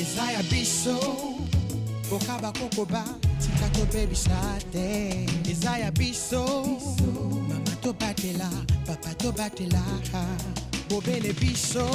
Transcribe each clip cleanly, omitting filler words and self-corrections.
Isaiah Biso, Okaba Kokoba, Tikato Baby Sate. Isaiah Biso, Mama to batela, Papa to batela, Bobele Biso.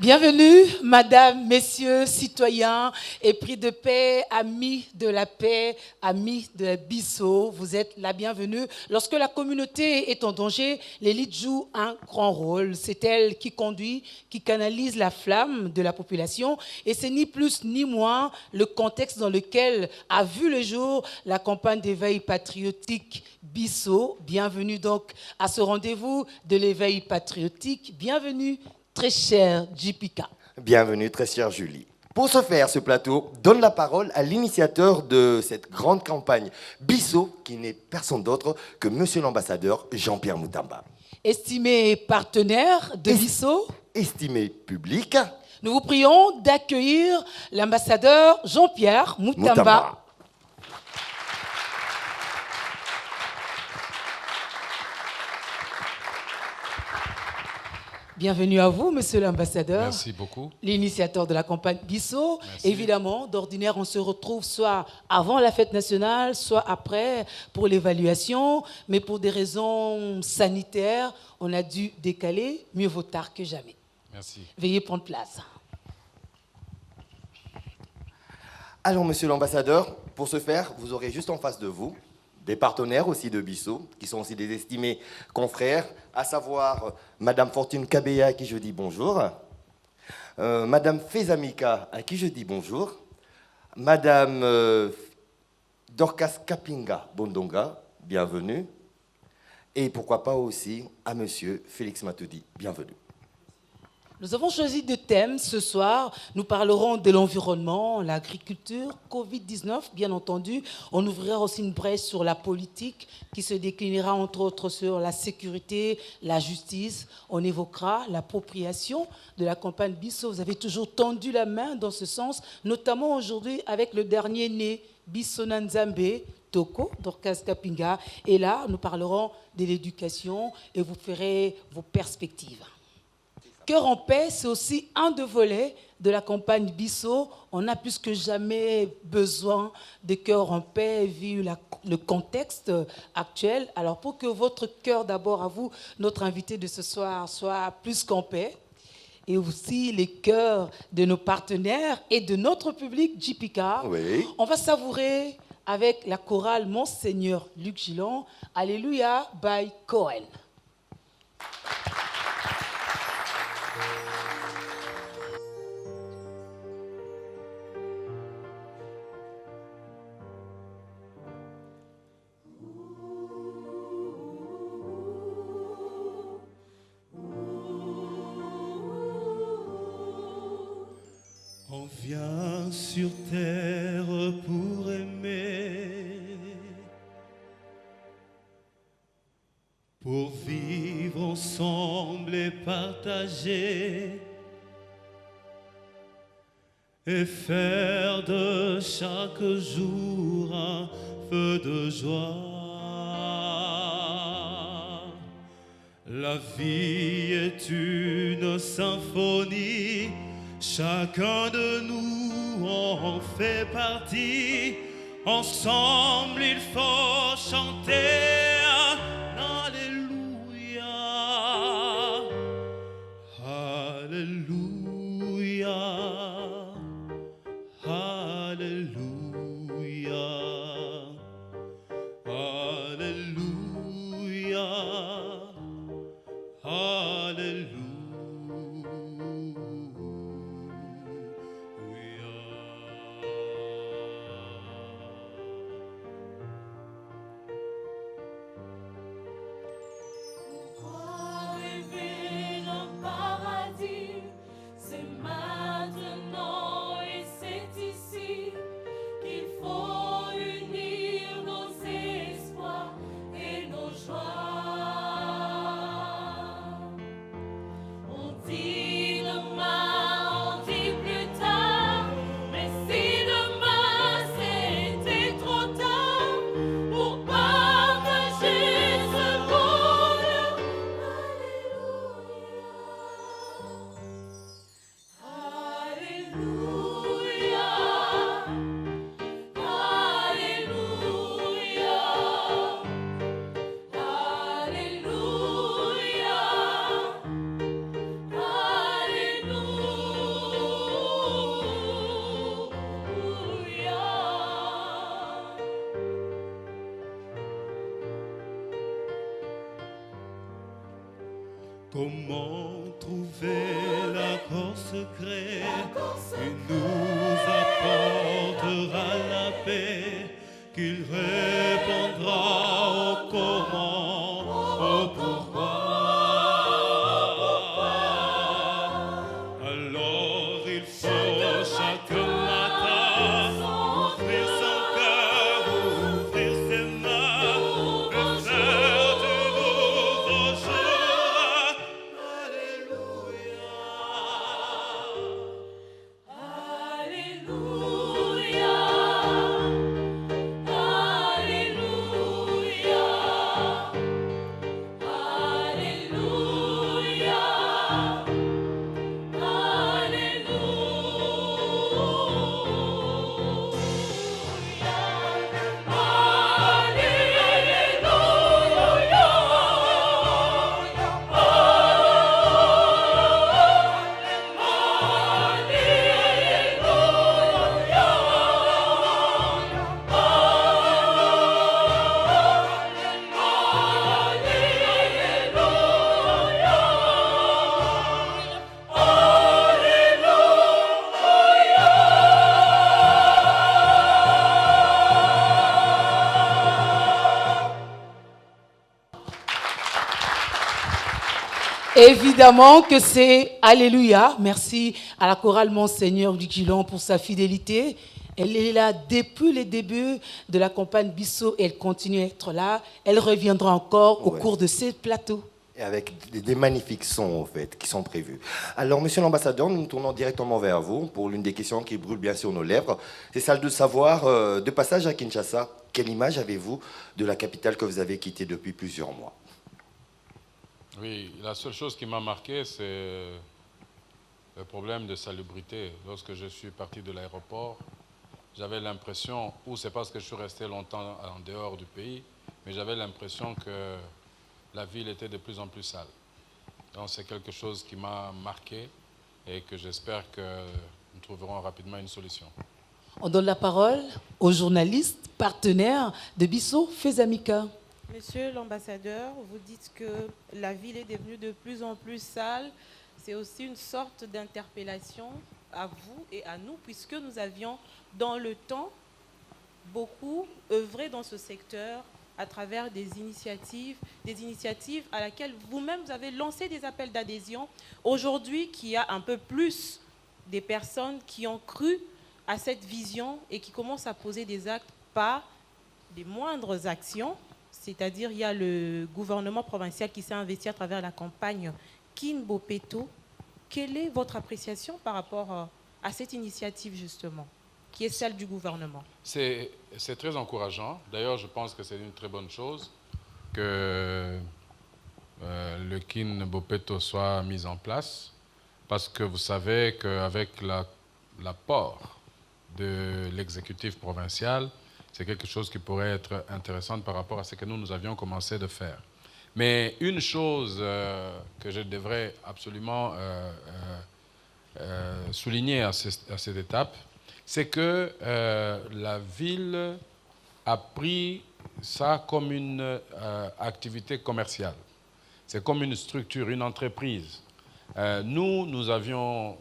Bienvenue, madame, messieurs, citoyens, épris de paix, amis de la paix, amis de la Bisso. Vous êtes la bienvenue. Lorsque la communauté est en danger, l'élite joue un grand rôle. C'est elle qui conduit, qui canalise la flamme de la population. Et c'est ni plus ni moins le contexte dans lequel a vu le jour la campagne d'éveil patriotique Bisso. Bienvenue donc à ce rendez-vous de l'éveil patriotique. Bienvenue, très cher JPK. Bienvenue, très chère Julie. Pour ce faire, ce plateau donne la parole à l'initiateur de cette grande campagne Bisso, qui n'est personne d'autre que Monsieur l'ambassadeur Jean-Pierre Moutamba. Estimé partenaire de Bisso, estimé public, nous vous prions d'accueillir l'ambassadeur Jean-Pierre Moutamba. Bienvenue à vous, monsieur l'ambassadeur. Merci beaucoup. L'initiateur de la campagne Bisso. Merci. Évidemment, d'ordinaire, on se retrouve soit avant la fête nationale, soit après pour l'évaluation. Mais pour des raisons sanitaires, on a dû décaler. Mieux vaut tard que jamais. Merci. Veuillez prendre place. Alors, monsieur l'ambassadeur, pour ce faire, vous aurez juste en face de vous des partenaires aussi de Bisso, qui sont aussi des estimés confrères, à savoir Madame Fortune Kabeya, à qui je dis bonjour, Madame Fezamika, à qui je dis bonjour, Madame Dorcas Kapinga Bondonga, bienvenue, et pourquoi pas aussi à Monsieur Félix Matoudi, bienvenue. Nous avons choisi deux thèmes ce soir. Nous parlerons de l'environnement, l'agriculture, Covid-19, bien entendu. On ouvrira aussi une brèche sur la politique qui se déclinera entre autres sur la sécurité, la justice. On évoquera l'appropriation de la campagne Bisso. Vous avez toujours tendu la main dans ce sens, notamment aujourd'hui avec le dernier né, Bisso Nanzambe, Toko, Dorcas Kapinga. Et là, nous parlerons de l'éducation et vous ferez vos perspectives. Cœur en paix, c'est aussi un des volets de la campagne Bisso. On a plus que jamais besoin de cœur en paix vu le contexte actuel. Alors pour que votre cœur d'abord à vous, notre invité de ce soir, soit plus qu'en paix, et aussi les cœurs de nos partenaires et de notre public JPK, oui. On va savourer avec la chorale Monseigneur Luc Gillon, Alléluia by Cohen. On vient sur terre pour aimer, pour vivre ensemble et partager, et faire de chaque jour un feu de joie. La vie est une symphonie, chacun de nous en fait partie. Ensemble, il faut chanter Alléluia, Alléluia, Alléluia, Alléluia, Alléluia. Comment trouver l'accord secret qui nous apportera la paix, qu'il répondra au comment, au pourquoi. Alors il faut chaque matin ouvrir son cœur, ouvrir ses mains, et faire du nouveau jour. Évidemment que c'est Alléluia. Merci à la chorale Monseigneur Vigilant pour sa fidélité. Elle est là depuis le début de la campagne Bissau et elle continue à être là. Elle reviendra encore au cours de ces plateaux. Et avec des magnifiques sons, en fait, qui sont prévus. Alors, monsieur l'ambassadeur, nous nous tournons directement vers vous pour l'une des questions qui brûle bien sur nos lèvres. C'est celle de savoir, de passage à Kinshasa, quelle image avez-vous de la capitale que vous avez quittée depuis plusieurs mois? Oui, la seule chose qui m'a marqué, c'est le problème de salubrité. Lorsque je suis parti de l'aéroport, j'avais l'impression, ou c'est parce que je suis resté longtemps en dehors du pays, mais j'avais l'impression que la ville était de plus en plus sale. Donc c'est quelque chose qui m'a marqué et que j'espère que nous trouverons rapidement une solution. On donne la parole aux journalistes partenaires de Bissau Fezamika. Monsieur l'ambassadeur, vous dites que la ville est devenue de plus en plus sale. C'est aussi une sorte d'interpellation à vous et à nous, puisque nous avions dans le temps beaucoup œuvré dans ce secteur à travers des initiatives à laquelle vous-même vous avez lancé des appels d'adhésion. Aujourd'hui, qu'il y a un peu plus des personnes qui ont cru à cette vision et qui commencent à poser des actes, pas des moindres actions. C'est-à-dire, il y a le gouvernement provincial qui s'est investi à travers la campagne Kin Bopeto. Quelle est votre appréciation par rapport à cette initiative, justement, qui est celle du gouvernement? C'est très encourageant. D'ailleurs, je pense que c'est une très bonne chose que le Kin Bopeto soit mis en place, parce que vous savez qu'avec l'apport de l'exécutif provincial, c'est quelque chose qui pourrait être intéressant par rapport à ce que nous avions commencé de faire. Mais une chose que je devrais absolument souligner à cette étape, c'est que la ville a pris ça comme une activité commerciale. C'est comme une structure, une entreprise. Nous avions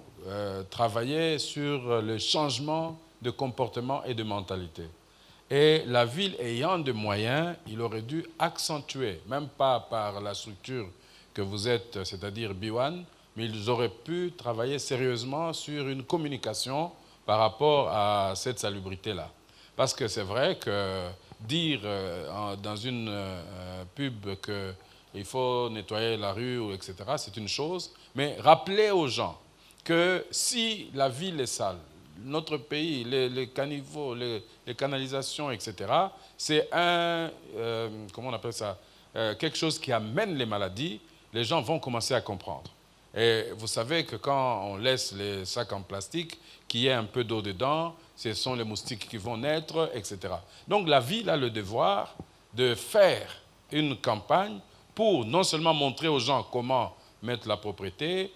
travaillé sur le changement de comportement et de mentalité. Et la ville ayant des moyens, il aurait dû accentuer, même pas par la structure que vous êtes, c'est-à-dire B1, mais ils auraient pu travailler sérieusement sur une communication par rapport à cette salubrité-là. Parce que c'est vrai que dire dans une pub qu'il faut nettoyer la rue, etc., c'est une chose, mais rappeler aux gens que si la ville est sale, notre pays, les caniveaux, les canalisations, etc., c'est comment on appelle ça, quelque chose qui amène les maladies, les gens vont commencer à comprendre. Et vous savez que quand on laisse les sacs en plastique, qu'il y ait un peu d'eau dedans, ce sont les moustiques qui vont naître, etc. Donc la ville a le devoir de faire une campagne pour non seulement montrer aux gens comment mettre la propreté.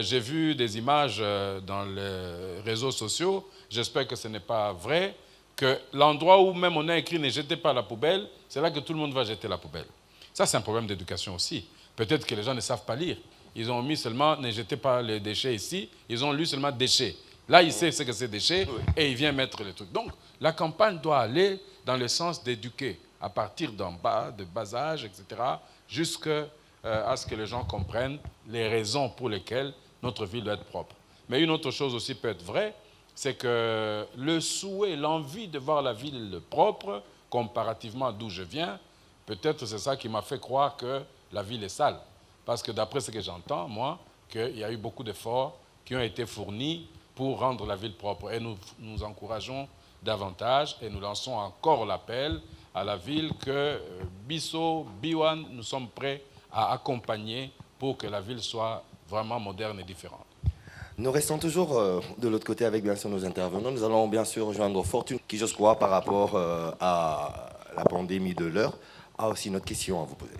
J'ai vu des images dans les réseaux sociaux, j'espère que ce n'est pas vrai, que l'endroit où même on a écrit « ne jetez pas la poubelle », c'est là que tout le monde va jeter la poubelle. Ça, c'est un problème d'éducation aussi. Peut-être que les gens ne savent pas lire. ils ont mis seulement « ne jetez pas les déchets ici », ils ont lu seulement « déchets ». Là, il sait ce que c'est déchets et il vient mettre les trucs. Donc, la campagne doit aller dans le sens d'éduquer, à partir d'en bas, de bas âge, etc., jusqu'à ce que les gens comprennent les raisons pour lesquelles notre ville doit être propre. Mais une autre chose aussi peut être vraie, c'est que le souhait, l'envie de voir la ville propre, comparativement d'où je viens, peut-être c'est ça qui m'a fait croire que la ville est sale. Parce que d'après ce que j'entends, moi, qu'il y a eu beaucoup d'efforts qui ont été fournis pour rendre la ville propre. Et nous encourageons davantage et nous lançons encore l'appel à la ville que Bissau, Biwan, nous sommes prêts à accompagner pour que la ville soit vraiment moderne et différente. Nous restons toujours de l'autre côté avec bien sûr nos intervenants. Nous allons bien sûr rejoindre Fortune qui, je crois, par rapport à la pandémie de l'heure, a aussi une autre question à vous poser.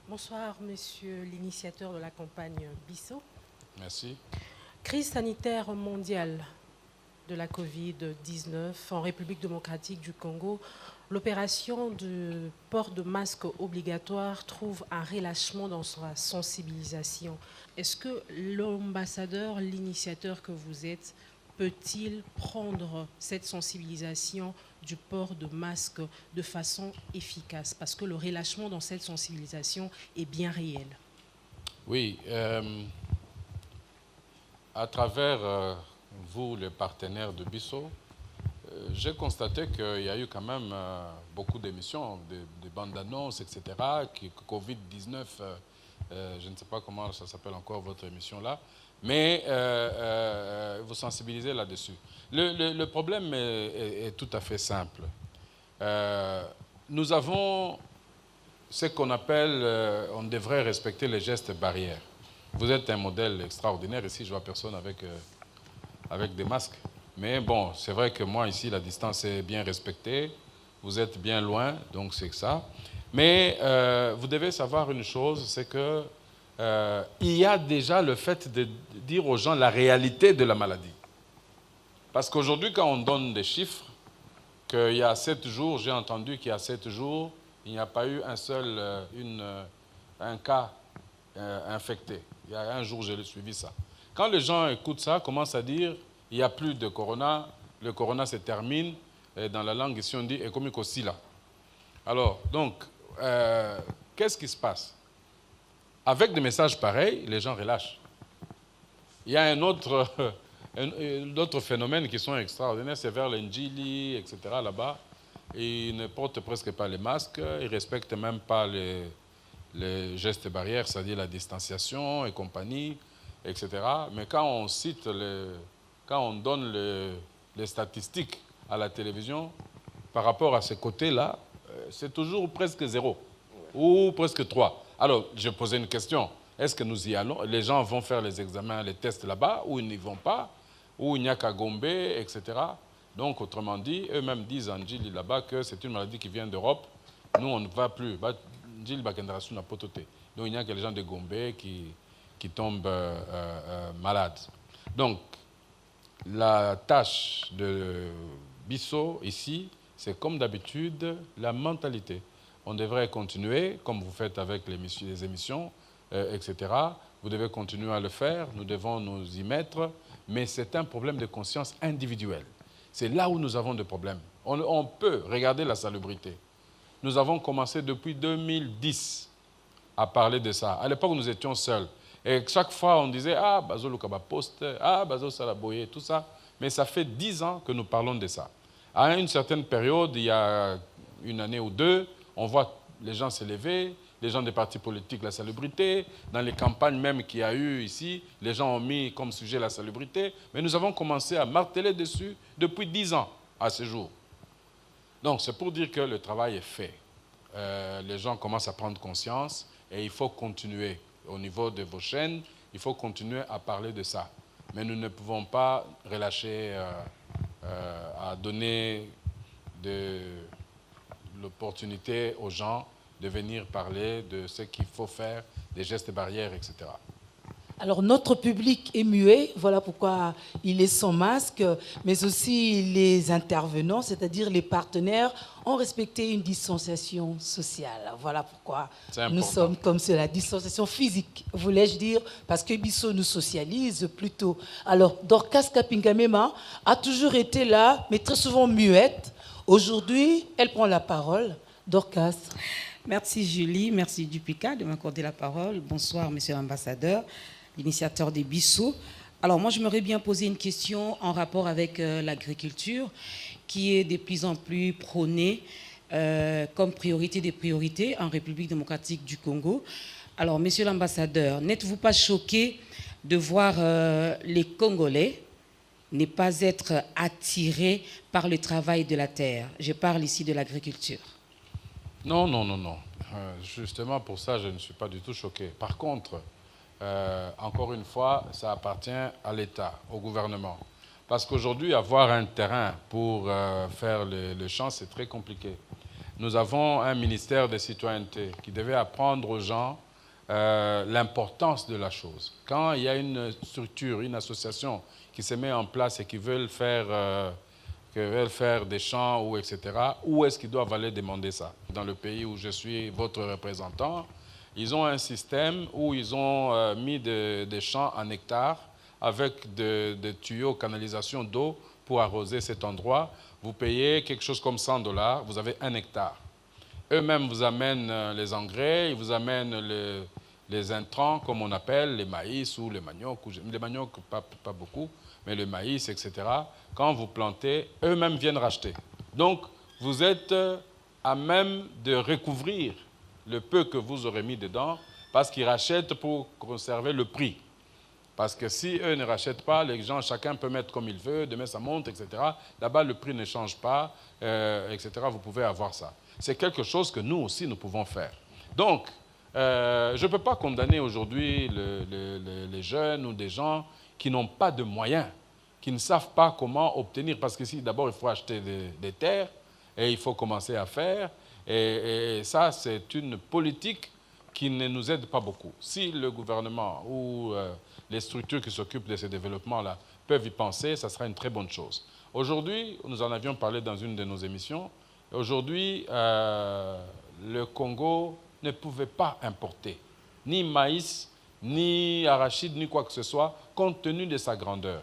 Bonsoir, monsieur l'initiateur de la campagne Bissau. Merci. Crise sanitaire mondiale de la Covid-19 en République démocratique du Congo, l'opération de port de masque obligatoire trouve un relâchement dans sa sensibilisation. Est-ce que l'ambassadeur, l'initiateur que vous êtes, peut-il prendre cette sensibilisation du port de masque de façon efficace? Parce que le relâchement dans cette sensibilisation est bien réel. Oui. À travers vous, les partenaires de Bissau, j'ai constaté qu'il y a eu quand même beaucoup d'émissions, de bandes annonces, etc. Covid-19, je ne sais pas comment ça s'appelle encore votre émission là, mais vous sensibilisez là-dessus. Le problème est tout à fait simple. Nous avons ce qu'on appelle, on devrait respecter les gestes barrières. Vous êtes un modèle extraordinaire. Ici, je ne vois personne avec des masques. Mais bon, c'est vrai que moi, ici, la distance est bien respectée. Vous êtes bien loin, donc c'est que ça. Mais vous devez savoir une chose, c'est que il y a déjà le fait de dire aux gens la réalité de la maladie. Parce qu'aujourd'hui, quand on donne des chiffres, qu'il y a 7 jours, j'ai entendu qu'il y a 7 jours, il n'y a pas eu un cas infecté. Il y a un jour, j'ai suivi ça. Quand les gens écoutent ça, commencent à dire il n'y a plus de corona, le corona se termine, et dans la langue ici on dit « comme aussi là ». Alors, donc, qu'est-ce qui se passe? Avec des messages pareils, les gens relâchent. Il y a d'autres phénomènes qui sont extraordinaires, c'est vers l'Njili, etc. là-bas. Ils ne portent presque pas les masques, ils ne respectent même pas les gestes barrières, c'est-à-dire la distanciation et compagnie, etc. Mais quand on cite, quand on donne les statistiques à la télévision, par rapport à ce côté-là, c'est toujours presque 0 ou presque 3. Alors, je posais une question. Est-ce que nous y allons? Les gens vont faire les examens, les tests là-bas, ou ils n'y vont pas, ou il n'y a qu'à Gombe, etc. Donc, autrement dit, eux-mêmes disent en Djili là-bas que c'est une maladie qui vient d'Europe. Nous, on ne va plus. Donc, il n'y a que les gens de Gombe qui tombent malades. Donc, la tâche de Bissau, ici, c'est comme d'habitude la mentalité. On devrait continuer, comme vous faites avec les émissions, etc. Vous devez continuer à le faire, nous devons nous y mettre, mais c'est un problème de conscience individuelle. C'est là où nous avons des problèmes. On peut regarder la salubrité. Nous avons commencé depuis 2010 à parler de ça. À l'époque, nous étions seuls. Et chaque fois, on disait « Ah, Bazo Lukaba Post, ah, Bazo Salaboye », tout ça. Mais ça fait 10 ans que nous parlons de ça. À une certaine période, il y a une année ou deux, on voit les gens se lever, les gens des partis politiques, la salubrité. Dans les campagnes même qu'il y a eu ici, les gens ont mis comme sujet la salubrité. Mais nous avons commencé à marteler dessus depuis 10 ans à ce jour. Donc, c'est pour dire que le travail est fait. Les gens commencent à prendre conscience et il faut continuer. Au niveau de vos chaînes, il faut continuer à parler de ça. Mais nous ne pouvons pas relâcher à donner de l'opportunité aux gens de venir parler de ce qu'il faut faire, des gestes barrières, etc. Alors notre public est muet, voilà pourquoi il est sans masque, mais aussi les intervenants, c'est-à-dire les partenaires, ont respecté une distanciation sociale. Voilà pourquoi nous sommes comme cela, distanciation physique, voulais-je dire, parce que Bissau nous socialise plutôt. Alors Dorcas Kapingamema a toujours été là, mais très souvent muette. Aujourd'hui, elle prend la parole. Dorcas. Merci Julie, merci Dupika de m'accorder la parole. Bonsoir Monsieur l'ambassadeur, l'initiateur des Bissau. Alors moi je m'aurais bien posé une question en rapport avec l'agriculture qui est de plus en plus prônée comme priorité des priorités en République démocratique du Congo. Alors Monsieur l'ambassadeur, n'êtes-vous pas choqué de voir les Congolais ne pas être attirés par le travail de la terre? Je parle ici de l'agriculture. Non, non, non, non. Justement, pour ça, je ne suis pas du tout choqué. Par contre, encore une fois, ça appartient à l'État, au gouvernement. Parce qu'aujourd'hui, avoir un terrain pour faire les champs, c'est très compliqué. Nous avons un ministère de citoyenneté qui devait apprendre aux gens l'importance de la chose. Quand il y a une structure, une association qui se met en place et qui veulent faire des champs, ou etc., où est-ce qu'ils doivent aller demander ça? Dans le pays où je suis votre représentant, ils ont un système où ils ont mis des champs en hectares avec des tuyaux, canalisation d'eau pour arroser cet endroit. Vous payez quelque chose comme $100, vous avez 1 hectare. Eux-mêmes vous amènent les engrais, ils vous amènent les intrants, comme on appelle, les maïs ou les maniocs. Les maniocs, pas beaucoup, mais le maïs, etc. Quand vous plantez, eux-mêmes viennent racheter. Donc, vous êtes à même de recouvrir le peu que vous aurez mis dedans parce qu'ils rachètent pour conserver le prix. Parce que si eux ne rachètent pas, les gens, chacun peut mettre comme il veut, demain ça monte, etc. Là-bas, le prix ne change pas, etc. Vous pouvez avoir ça. C'est quelque chose que nous aussi, nous pouvons faire. Donc, je ne peux pas condamner aujourd'hui les jeunes ou des gens qui n'ont pas de moyens, qui ne savent pas comment obtenir. Parce que si d'abord, il faut acheter des terres et il faut commencer à faire. Et ça, c'est une politique qui ne nous aide pas beaucoup. Si le gouvernement ou les structures qui s'occupent de ces développements-là peuvent y penser, ça sera une très bonne chose. Aujourd'hui, nous en avions parlé dans une de nos émissions, aujourd'hui, le Congo ne pouvait pas importer ni maïs, ni arachide, ni quoi que ce soit, compte tenu de sa grandeur.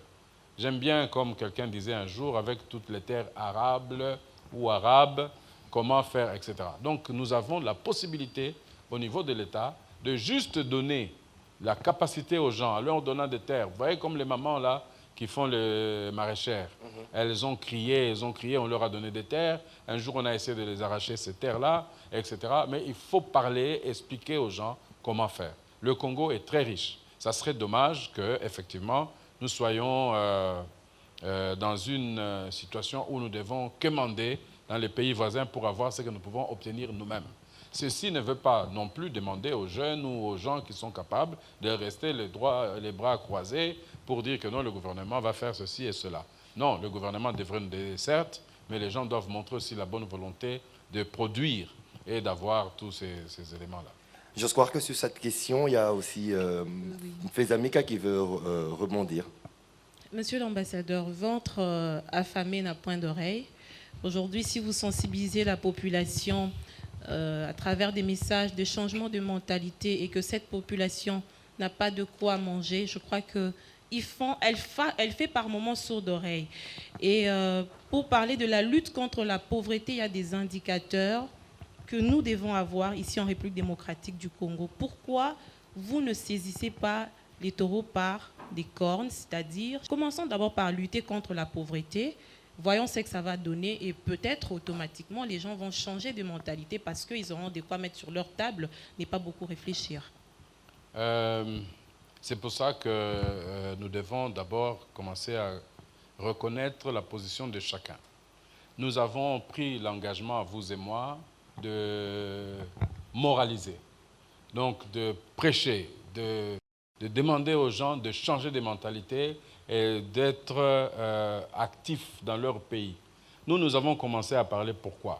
J'aime bien, comme quelqu'un disait un jour, avec toutes les terres arables ou arabes, comment faire, etc. Donc, nous avons la possibilité, au niveau de l'État, de juste donner la capacité aux gens, en leur donnant des terres. Vous voyez comme les mamans, là, qui font les maraîchères. Elles ont crié, on leur a donné des terres. Un jour, on a essayé de les arracher, ces terres-là, etc. Mais il faut parler, expliquer aux gens comment faire. Le Congo est très riche. Ça serait dommage qu'effectivement, nous soyons dans une situation où nous devons commander dans les pays voisins pour avoir ce que nous pouvons obtenir nous-mêmes. Ceci ne veut pas non plus demander aux jeunes ou aux gens qui sont capables de rester les bras croisés pour dire que non, le gouvernement va faire ceci et cela. Non, le gouvernement devrait nous aider, certes, mais les gens doivent montrer aussi la bonne volonté de produire et d'avoir tous ces éléments-là. J'ose croire que sur cette question, il y a aussi Fezamika qui veut rebondir. Monsieur l'ambassadeur, ventre affamé n'a point d'oreille. Aujourd'hui, si vous sensibilisez la population à travers des messages de changement de mentalité et que cette population n'a pas de quoi manger, je crois qu'elle fait par moments sourd d'oreille. Et pour parler de la lutte contre la pauvreté, il y a des indicateurs que nous devons avoir ici en République démocratique du Congo. Pourquoi vous ne saisissez pas les taureaux par des cornes, c'est-à-dire commençons d'abord par lutter contre la pauvreté, voyons ce que ça va donner et peut-être automatiquement les gens vont changer de mentalité parce qu'ils auront de quoi mettre sur leur table, mais pas beaucoup réfléchir. C'est pour ça que nous devons d'abord commencer à reconnaître la position de chacun. Nous avons pris l'engagement, vous et moi, de moraliser, donc de prêcher, de demander aux gens de changer de mentalité et d'être actifs dans leur pays. Nous avons commencé à parler pourquoi.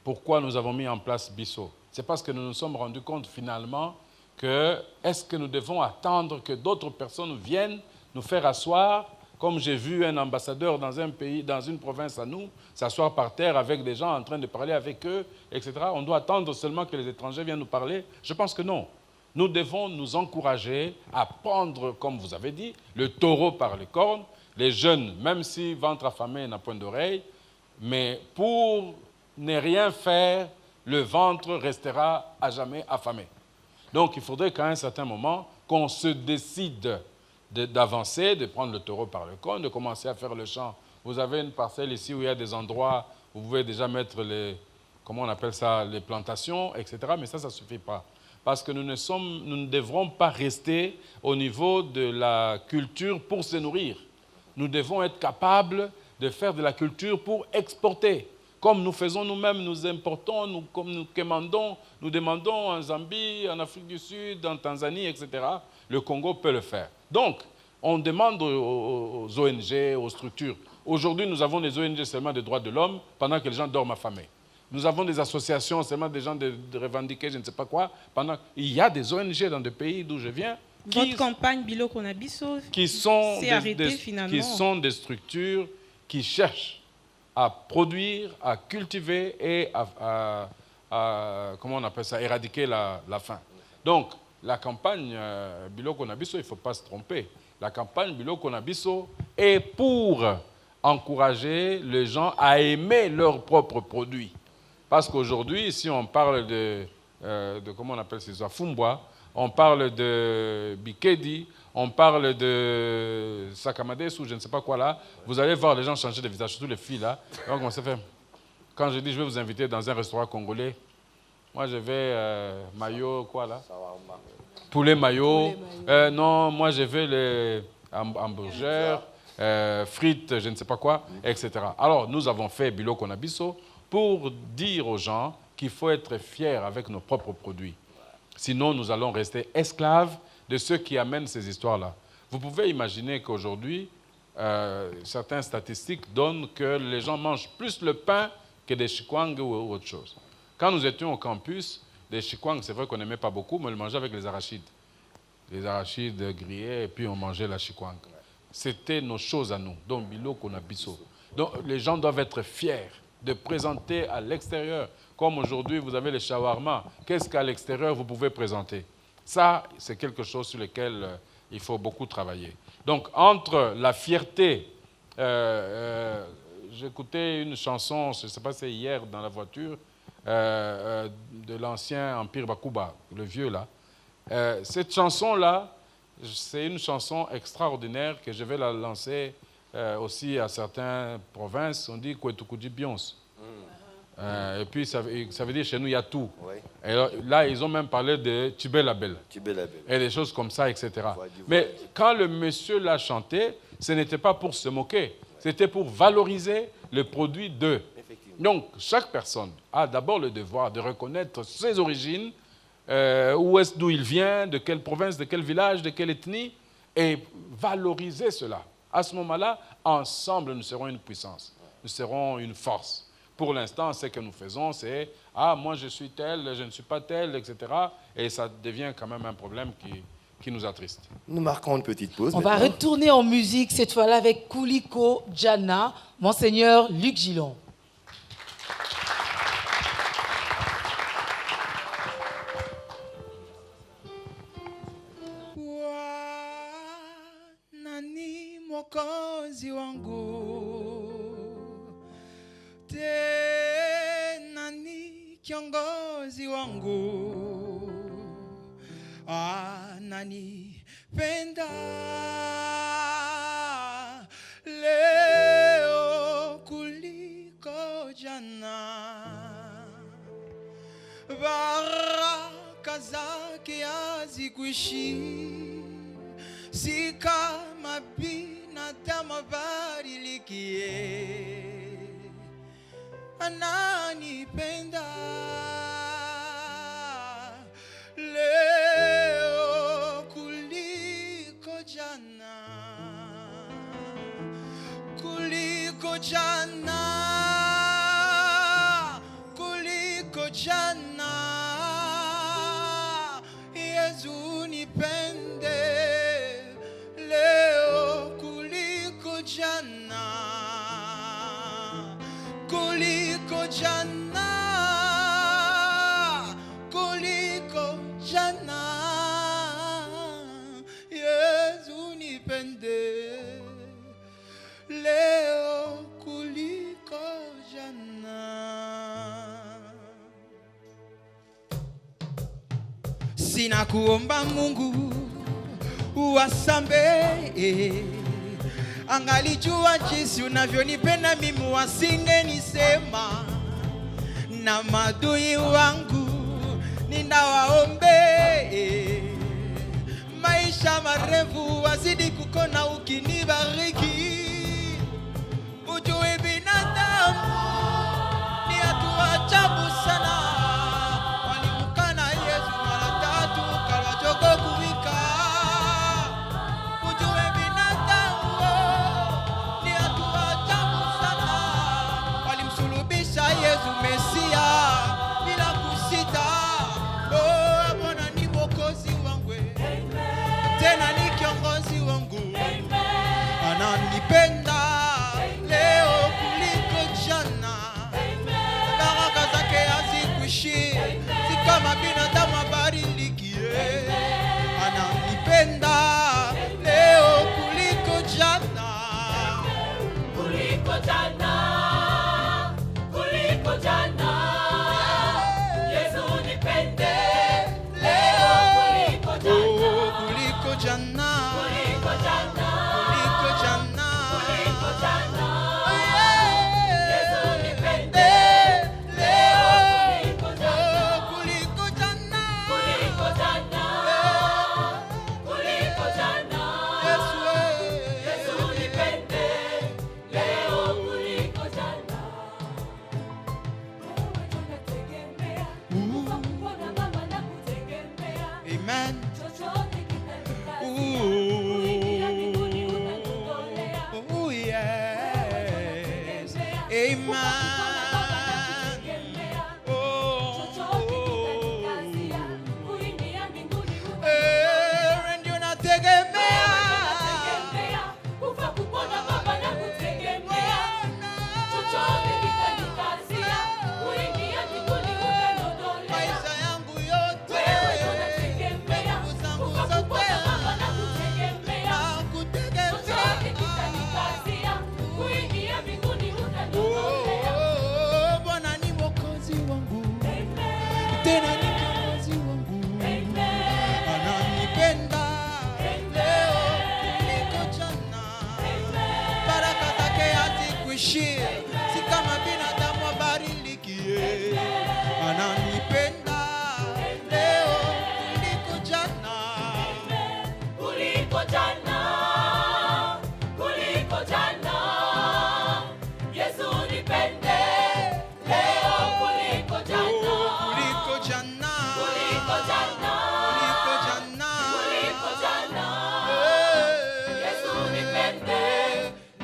Pourquoi nous avons mis en place Bissau? C'est parce que nous nous sommes rendus compte finalement que est-ce que nous devons attendre que d'autres personnes viennent nous faire asseoir, comme j'ai vu un ambassadeur dans un pays, dans une province à nous, s'asseoir par terre avec des gens en train de parler avec eux, etc. On doit attendre seulement que les étrangers viennent nous parler? Je pense que non. Nous devons nous encourager à prendre, comme vous avez dit, le taureau par les cornes. Les jeunes, même si ventre affamé n'a point d'oreille, mais pour ne rien faire, le ventre restera à jamais affamé. Donc il faudrait qu'à un certain moment, qu'on se décide d'avancer, de prendre le taureau par le corne, de commencer à faire le champ. Vous avez une parcelle ici où il y a des endroits où vous pouvez déjà mettre les, comment on appelle ça, les plantations, etc. Mais ça ne suffit pas. Parce que nous ne devrons pas rester au niveau de la culture pour se nourrir. Nous devons être capables de faire de la culture pour exporter. Comme nous faisons nous-mêmes, nous importons, comme nous commandons, nous demandons en Zambie, en Afrique du Sud, en Tanzanie, etc. Le Congo peut le faire. Donc, on demande aux ONG, aux structures. Aujourd'hui, nous avons des ONG seulement des droits de l'homme pendant que les gens dorment affamés. Nous avons des associations seulement des gens de revendiquer je ne sais pas quoi. Il y a des ONG dans des pays d'où je viens Votre campagne Biloko na Biso qui sont finalement. des structures qui cherchent à produire, à cultiver et à comment on appelle ça, éradiquer la faim. Donc, la campagne Biloko na Biso, il ne faut pas se tromper. La campagne Biloko na Biso est pour encourager les gens à aimer leurs propres produits. Parce qu'aujourd'hui, si on parle de comment on appelle ça, Fumbwa, on parle de Bikedi, on parle de Sakamades ou je ne sais pas quoi là, vous allez voir les gens changer de visage, surtout les filles là. Donc on s'est fait. Quand je dis je vais vous inviter dans un restaurant congolais, moi je vais mayo quoi là, poulet mayo. Non, moi je vais les hamburgers, frites, je ne sais pas quoi, etc. Alors nous avons fait Biloko na Biso pour dire aux gens qu'il faut être fier avec nos propres produits. Sinon, nous allons rester esclaves de ceux qui amènent ces histoires-là. Vous pouvez imaginer qu'aujourd'hui, certaines statistiques donnent que les gens mangent plus le pain que des chikwang ou autre chose. Quand nous étions au campus, des chikwang, c'est vrai qu'on n'aimait pas beaucoup, mais on le mangeait avec les arachides. Les arachides grillés, et puis on mangeait la chikwang. C'était nos choses à nous, donc Biloko na Biso. Donc les gens doivent être fiers de présenter à l'extérieur. Comme aujourd'hui, vous avez les shawarma. Qu'est-ce qu'à l'extérieur, vous pouvez présenter? Ça, c'est quelque chose sur lequel il faut beaucoup travailler. Donc, entre la fierté, j'écoutais une chanson, je ne sais pas si c'est hier dans la voiture, de l'ancien Empire Bakuba, le vieux là. Cette chanson-là, c'est une chanson extraordinaire que je vais la lancer aussi à certaines provinces. On dit Kwetukudi Bions. Et puis ça veut dire chez nous il y a tout. Oui. Et là ils ont même parlé de Tibé la Belle. Et des choses comme ça, etc. Mais quand le monsieur l'a chanté, ce n'était pas pour se moquer, c'était pour valoriser le produit d'eux. Donc chaque personne a d'abord le devoir de reconnaître ses origines, d'où il vient, de quelle province, de quel village, de quelle ethnie, et valoriser cela. À ce moment-là, ensemble, nous serons une puissance, nous serons une force. Pour l'instant, ce que nous faisons, c'est « Ah, moi je suis tel, je ne suis pas tel, etc. » Et ça devient quand même un problème qui nous attriste. Nous marquons une petite pause. On va retourner en musique, cette fois-là avec Kuliko Djana, Monseigneur Luc Gillon. Nani mokozi wangu nani kiongozi wangu nani penda leo kuliko jana baraka zake hazikuishi si kama binadamu abadilikie ananipenda leo kuliko jana kuliko jana kuliko jana Yesu nipende leo kuliko jana, kuliko jana, kuliko jana. Yesu nipende leo kuliko jana. Sina kuomba Mungu uwasamehe, angalijua jinsi unavyonipenda mimi, wasingenisema. Na madui wangu ninawaombe maisha marefu, wazidi kukona ukinibariki. Ujue binadamu ni watu wa ajabu sana, walimkana Yesu mara 3 kalwa jogo kuwika. Ujue binadamu ni watu wa ajabu sana, walimsulubisha Yesu Mesia bila kusita. Oh, Bwana ni mwokozi wangu, tena ni kiongozi wangu, ananipenda leo kuliko jana. Baraka zake hazikuishi, si kama binadamu abadilikie. Ananipenda leo kuliko jana, Kuliko jana, kuliko jana. Yesu nipende leo kuliko jana. oh, kuliko jana, Kuliko jana, kuliko jana, kuliko jana. yeah. Yesu nipende leo kuliko jana. Oh, kuliko jana, Kuliko jana, kuliko jana. Yesu, Yesu nipende leo kuliko jana. Wewe tunategemea, kukuona Baba na kutegemea. amen. Chochote kitakikasia, kuingia mbinguni utatutolea. Oh, yes. Amen. Oh, Chochote kitakikasia, kuingia mbinguni eh, ndio nategemea. utatutolea. Kufa kupona Baba na kutegemea. Chochote kitakikasia, kuingia mbinguni utatutolea. Maisha yangu yote, Wewe tunategemea, nguvu zangu kufa zote, kupona Baba na kutegemea. nakutegemea. Chochote kitakikasia, kuingia mbinguni utatutolea. Oh, Bwana ni mwokozi wangu, tena ni kiongozi wangu, ananipenda leo kuliko jana. Baraka zake hazikuishi, si kama binadamu abadilikie. Ananipenda leo kuliko jana, Kuliko jana, kuliko jana. Yesu nipende leo kuliko jana. kuliko jana, Kuliko jana, kuliko jana, kuliko jana. Yesu nipende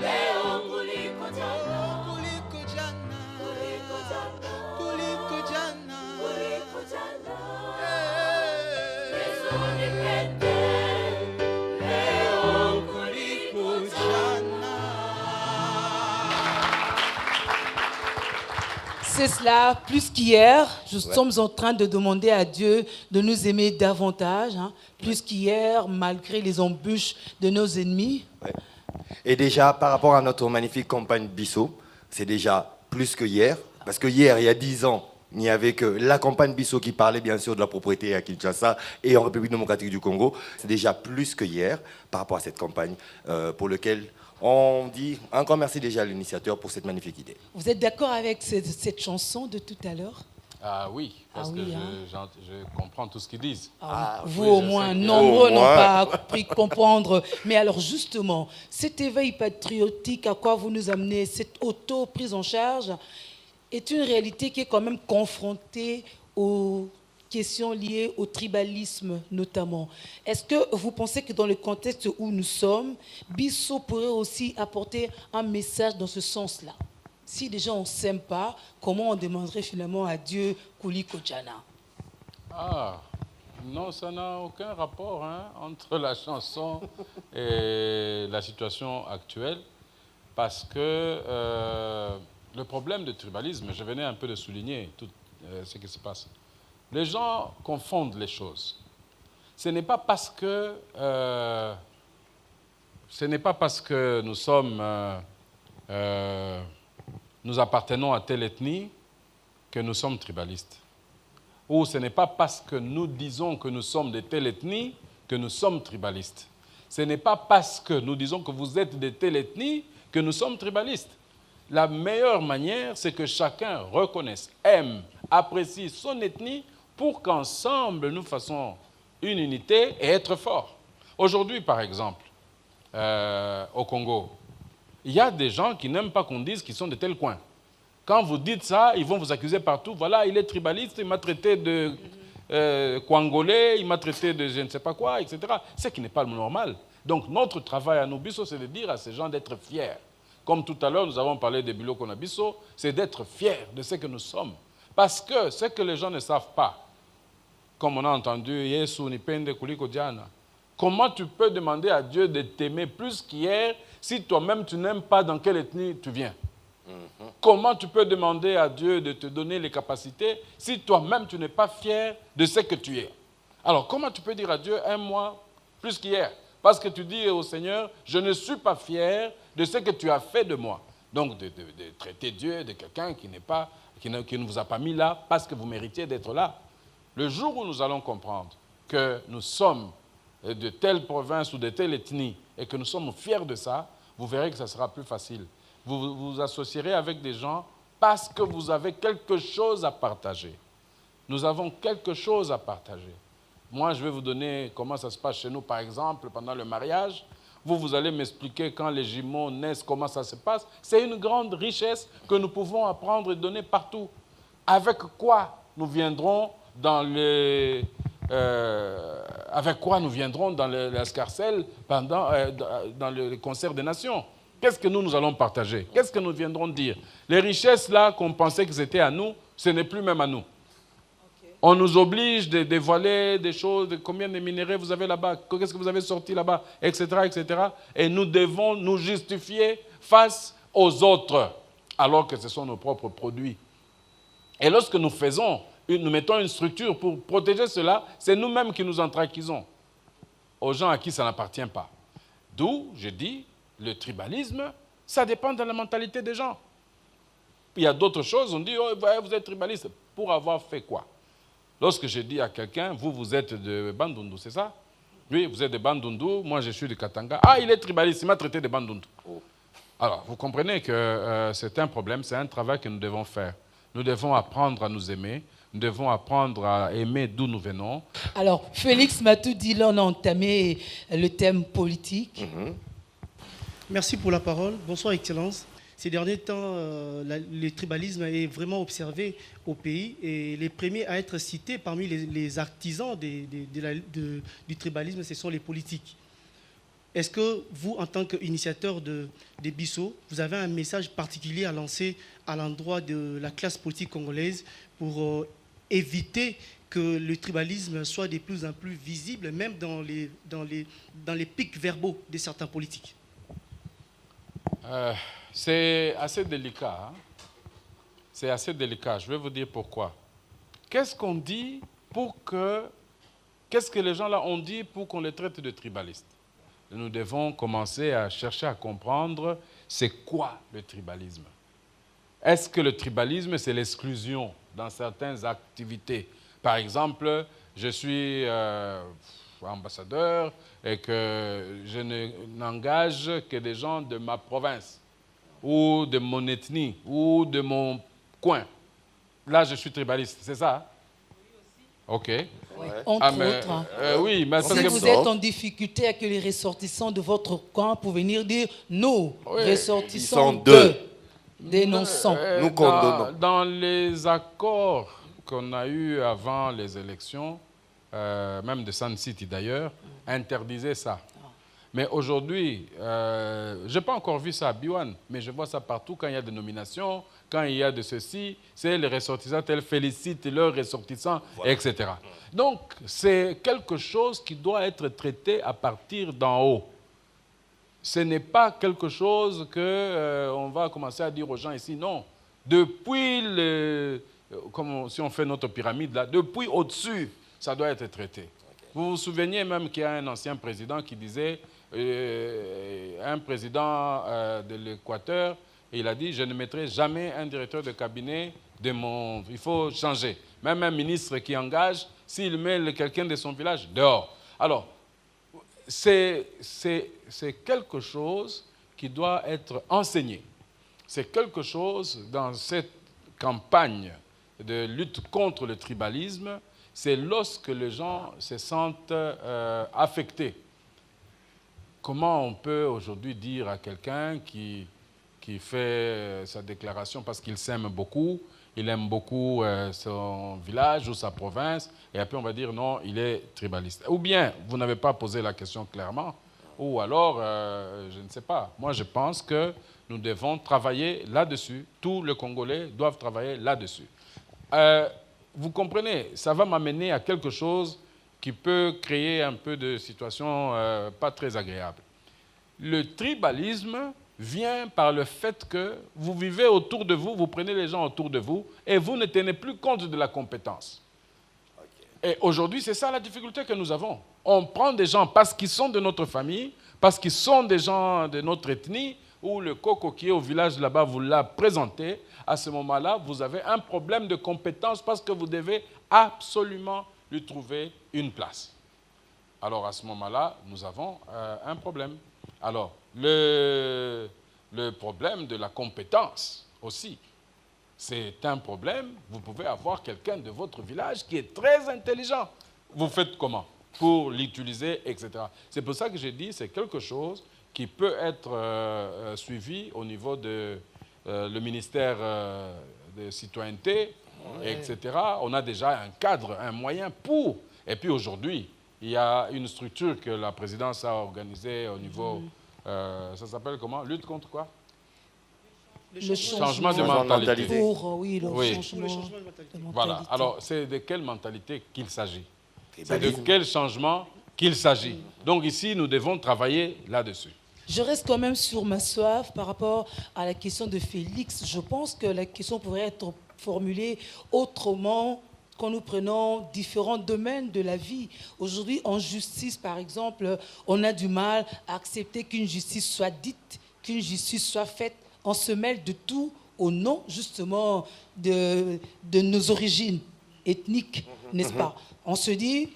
leo kuliko jana. kuliko jana, Kuliko jana, kuliko jana, kuliko jana. eh. Yesu nipende leo kuliko jana. C'est cela, plus qu'hier, nous sommes en train de demander à Dieu de nous aimer davantage, hein, plus qu'hier, malgré les embûches de nos ennemis. Ouais. Et déjà, par rapport à notre magnifique campagne Bissau, c'est déjà plus que hier. Parce que hier, il y a 10 ans, il n'y avait que la campagne Bissau qui parlait bien sûr de la propriété à Kinshasa et en République démocratique du Congo. C'est déjà plus que hier par rapport à cette campagne pour laquelle on dit un grand merci déjà à l'initiateur pour cette magnifique idée. Vous êtes d'accord avec cette chanson de tout à l'heure? Ah oui, parce Ah que oui, hein. je comprends tout ce qu'ils disent. Vous oui, au je moins, sais que- nombreux Au n'ont moins. pas appris à comprendre. Mais alors justement, cet éveil patriotique à quoi vous nous amenez, cette auto-prise en charge, est une réalité qui est quand même confrontée aux questions liées au tribalisme notamment. Est-ce que vous pensez que dans le contexte où nous sommes, Bissau pourrait aussi apporter un message dans ce sens-là? Si déjà on ne s'aime pas, comment on demanderait finalement à Dieu Kuli Kojana? Ah, Non, ça n'a aucun rapport entre la chanson et la situation actuelle, parce que le problème du tribalisme, je venais un peu de souligner tout ce qui se passe. Les gens confondent les choses. Ce n'est pas parce que nous sommes, nous appartenons à telle ethnie que nous sommes tribalistes. Ou ce n'est pas parce que nous disons que nous sommes de telle ethnie que nous sommes tribalistes. Ce n'est pas parce que nous disons que vous êtes de telle ethnie que nous sommes tribalistes. La meilleure manière, c'est que chacun reconnaisse, aime, apprécie son ethnie pour qu'ensemble nous fassions une unité et être forts. Aujourd'hui, par exemple, au Congo, il y a des gens qui n'aiment pas qu'on dise qu'ils sont de tel coin. Quand vous dites ça, ils vont vous accuser partout. Voilà, il est tribaliste, il m'a traité de Kwangolais, il m'a traité de je ne sais pas quoi, etc. Ce qui n'est pas normal. Donc notre travail à nous, Bisso, c'est de dire à ces gens d'être fiers. Comme tout à l'heure, nous avons parlé de Biloko na Bisso, c'est d'être fiers de ce que nous sommes. Parce que ce que les gens ne savent pas, comme on a entendu, Yesu nipende kuliko jana, comment tu peux demander à Dieu de t'aimer plus qu'hier si toi-même tu n'aimes pas dans quelle ethnie tu viens? Comment tu peux demander à Dieu de te donner les capacités si toi-même tu n'es pas fier de ce que tu es? Alors comment tu peux dire à Dieu, aime-moi plus qu'hier? Parce que tu dis au Seigneur, je ne suis pas fier de ce que tu as fait de moi. Donc de traiter Dieu de quelqu'un qui ne vous a pas mis là parce que vous méritiez d'être là. Le jour où nous allons comprendre que nous sommes de telle province ou de telle ethnie et que nous sommes fiers de ça, vous verrez que ça sera plus facile. Vous vous associerez avec des gens parce que vous avez quelque chose à partager. Nous avons quelque chose à partager. Moi, je vais vous donner comment ça se passe chez nous, par exemple, pendant le mariage. Vous allez m'expliquer quand les jumeaux naissent, comment ça se passe. C'est une grande richesse que nous pouvons apprendre et donner partout. Avec quoi nous viendrons dans les... avec quoi nous viendrons dans l'escarcelle pendant dans le concert des nations? Qu'est-ce que nous allons partager? Qu'est-ce que nous viendrons dire? Les richesses là qu'on pensait que c'était à nous, ce n'est plus même à nous. Okay. On nous oblige de dévoiler des choses, de combien de minéraux vous avez là-bas, qu'est-ce que vous avez sorti là-bas, etc., etc. Et nous devons nous justifier face aux autres, alors que ce sont nos propres produits. Et lorsque nous mettons une structure pour protéger cela, c'est nous-mêmes qui nous en traquisons aux gens à qui ça n'appartient pas. D'où, je dis, le tribalisme, ça dépend de la mentalité des gens. Il y a d'autres choses, on dit, oh, vous êtes tribaliste. Pour avoir fait quoi? Lorsque je dis à quelqu'un, vous êtes de Bandundu, c'est ça? Oui, vous êtes de Bandundu, moi je suis de Katanga. Ah, il est tribaliste, il m'a traité de Bandundu. Oh. Alors, vous comprenez que c'est un problème, c'est un travail que nous devons faire. Nous devons apprendre à nous aimer, nous devons apprendre à aimer d'où nous venons. Alors, Félix Matoudi, là, on a entamé le thème politique. Merci pour la parole. Bonsoir, Excellence. Ces derniers temps, le tribalisme est vraiment observé au pays et les premiers à être cités parmi les artisans du tribalisme, ce sont les politiques. Est-ce que vous, en tant qu'initiateur des Bisso, vous avez un message particulier à lancer à l'endroit de la classe politique congolaise pour éviter que le tribalisme soit de plus en plus visible, même dans les pics verbaux de certains politiques? C'est assez délicat. C'est assez délicat. Je vais vous dire pourquoi. Qu'est-ce qu'on dit qu'est-ce que les gens là ont dit pour qu'on les traite de tribalistes? Nous devons commencer à chercher à comprendre c'est quoi le tribalisme. Est-ce que le tribalisme, c'est l'exclusion dans certaines activités? Par exemple, je suis ambassadeur et que je n'engage que des gens de ma province ou de mon ethnie ou de mon coin. Là, je suis tribaliste, c'est ça? Ok. Oui. Entre autres. Oui, mais si vous êtes en difficulté avec les ressortissants de votre camp pour venir dire nous, ressortissants de dénonçons. Nous condamnons. Dans les accords qu'on a eus avant les élections, même de Sun City d'ailleurs, interdisait ça. Mais aujourd'hui, je n'ai pas encore vu ça à Biwan, mais je vois ça partout quand il y a des nominations, quand il y a de ceci, c'est les ressortissants, elles félicitent leurs ressortissants, voilà, etc. Donc, c'est quelque chose qui doit être traité à partir d'en haut. Ce n'est pas quelque chose qu'on va commencer à dire aux gens ici, non. Depuis, comme si on fait notre pyramide là, depuis au-dessus, ça doit être traité. Okay. Vous vous souvenez même qu'il y a un ancien président qui disait, un président de l'Équateur, il a dit, je ne mettrai jamais un directeur de cabinet de mon... Il faut changer. Même un ministre qui engage, s'il met quelqu'un de son village, dehors. Alors, c'est quelque chose qui doit être enseigné. C'est quelque chose dans cette campagne de lutte contre le tribalisme, c'est lorsque les gens se sentent affectés. Comment on peut aujourd'hui dire à quelqu'un qui fait sa déclaration parce qu'il s'aime beaucoup, il aime beaucoup son village ou sa province, et après on va dire non, il est tribaliste. Ou bien, vous n'avez pas posé la question clairement, ou alors, je ne sais pas. Moi, je pense que nous devons travailler là-dessus. Tous les Congolais doivent travailler là-dessus. Vous comprenez, ça va m'amener à quelque chose qui peut créer un peu de situation pas très agréable. Le tribalisme vient par le fait que vous vivez autour de vous, vous prenez les gens autour de vous et vous ne tenez plus compte de la compétence. Okay. Et aujourd'hui, c'est ça la difficulté que nous avons. On prend des gens parce qu'ils sont de notre famille, parce qu'ils sont des gens de notre ethnie, ou le coco qui est au village là-bas vous l'a présenté. À ce moment-là, vous avez un problème de compétence parce que vous devez absolument lui trouver une place. Alors à ce moment-là, nous avons un problème. Alors, le problème de la compétence aussi, c'est un problème. Vous pouvez avoir quelqu'un de votre village qui est très intelligent. Vous faites comment pour l'utiliser, etc. C'est pour ça que j'ai dit c'est quelque chose qui peut être suivi au niveau de le ministère de citoyenneté, ouais, etc. On a déjà un cadre, un moyen pour. Et puis aujourd'hui, il y a une structure que la présidence a organisée au niveau, ça s'appelle comment? Lutte contre quoi? Le changement de mentalité. Oui, le changement de mentalité. Voilà. Alors, c'est de quelle mentalité qu'il s'agit? C'est de quel changement qu'il s'agit? Donc ici, nous devons travailler là-dessus. Je reste quand même sur ma soif par rapport à la question de Félix. Je pense que la question pourrait être formulée autrement quand nous prenons différents domaines de la vie. Aujourd'hui, en justice, par exemple, on a du mal à accepter qu'une justice soit dite, qu'une justice soit faite. On se mêle de tout au nom, justement, de nos origines ethniques, n'est-ce pas? On se dit,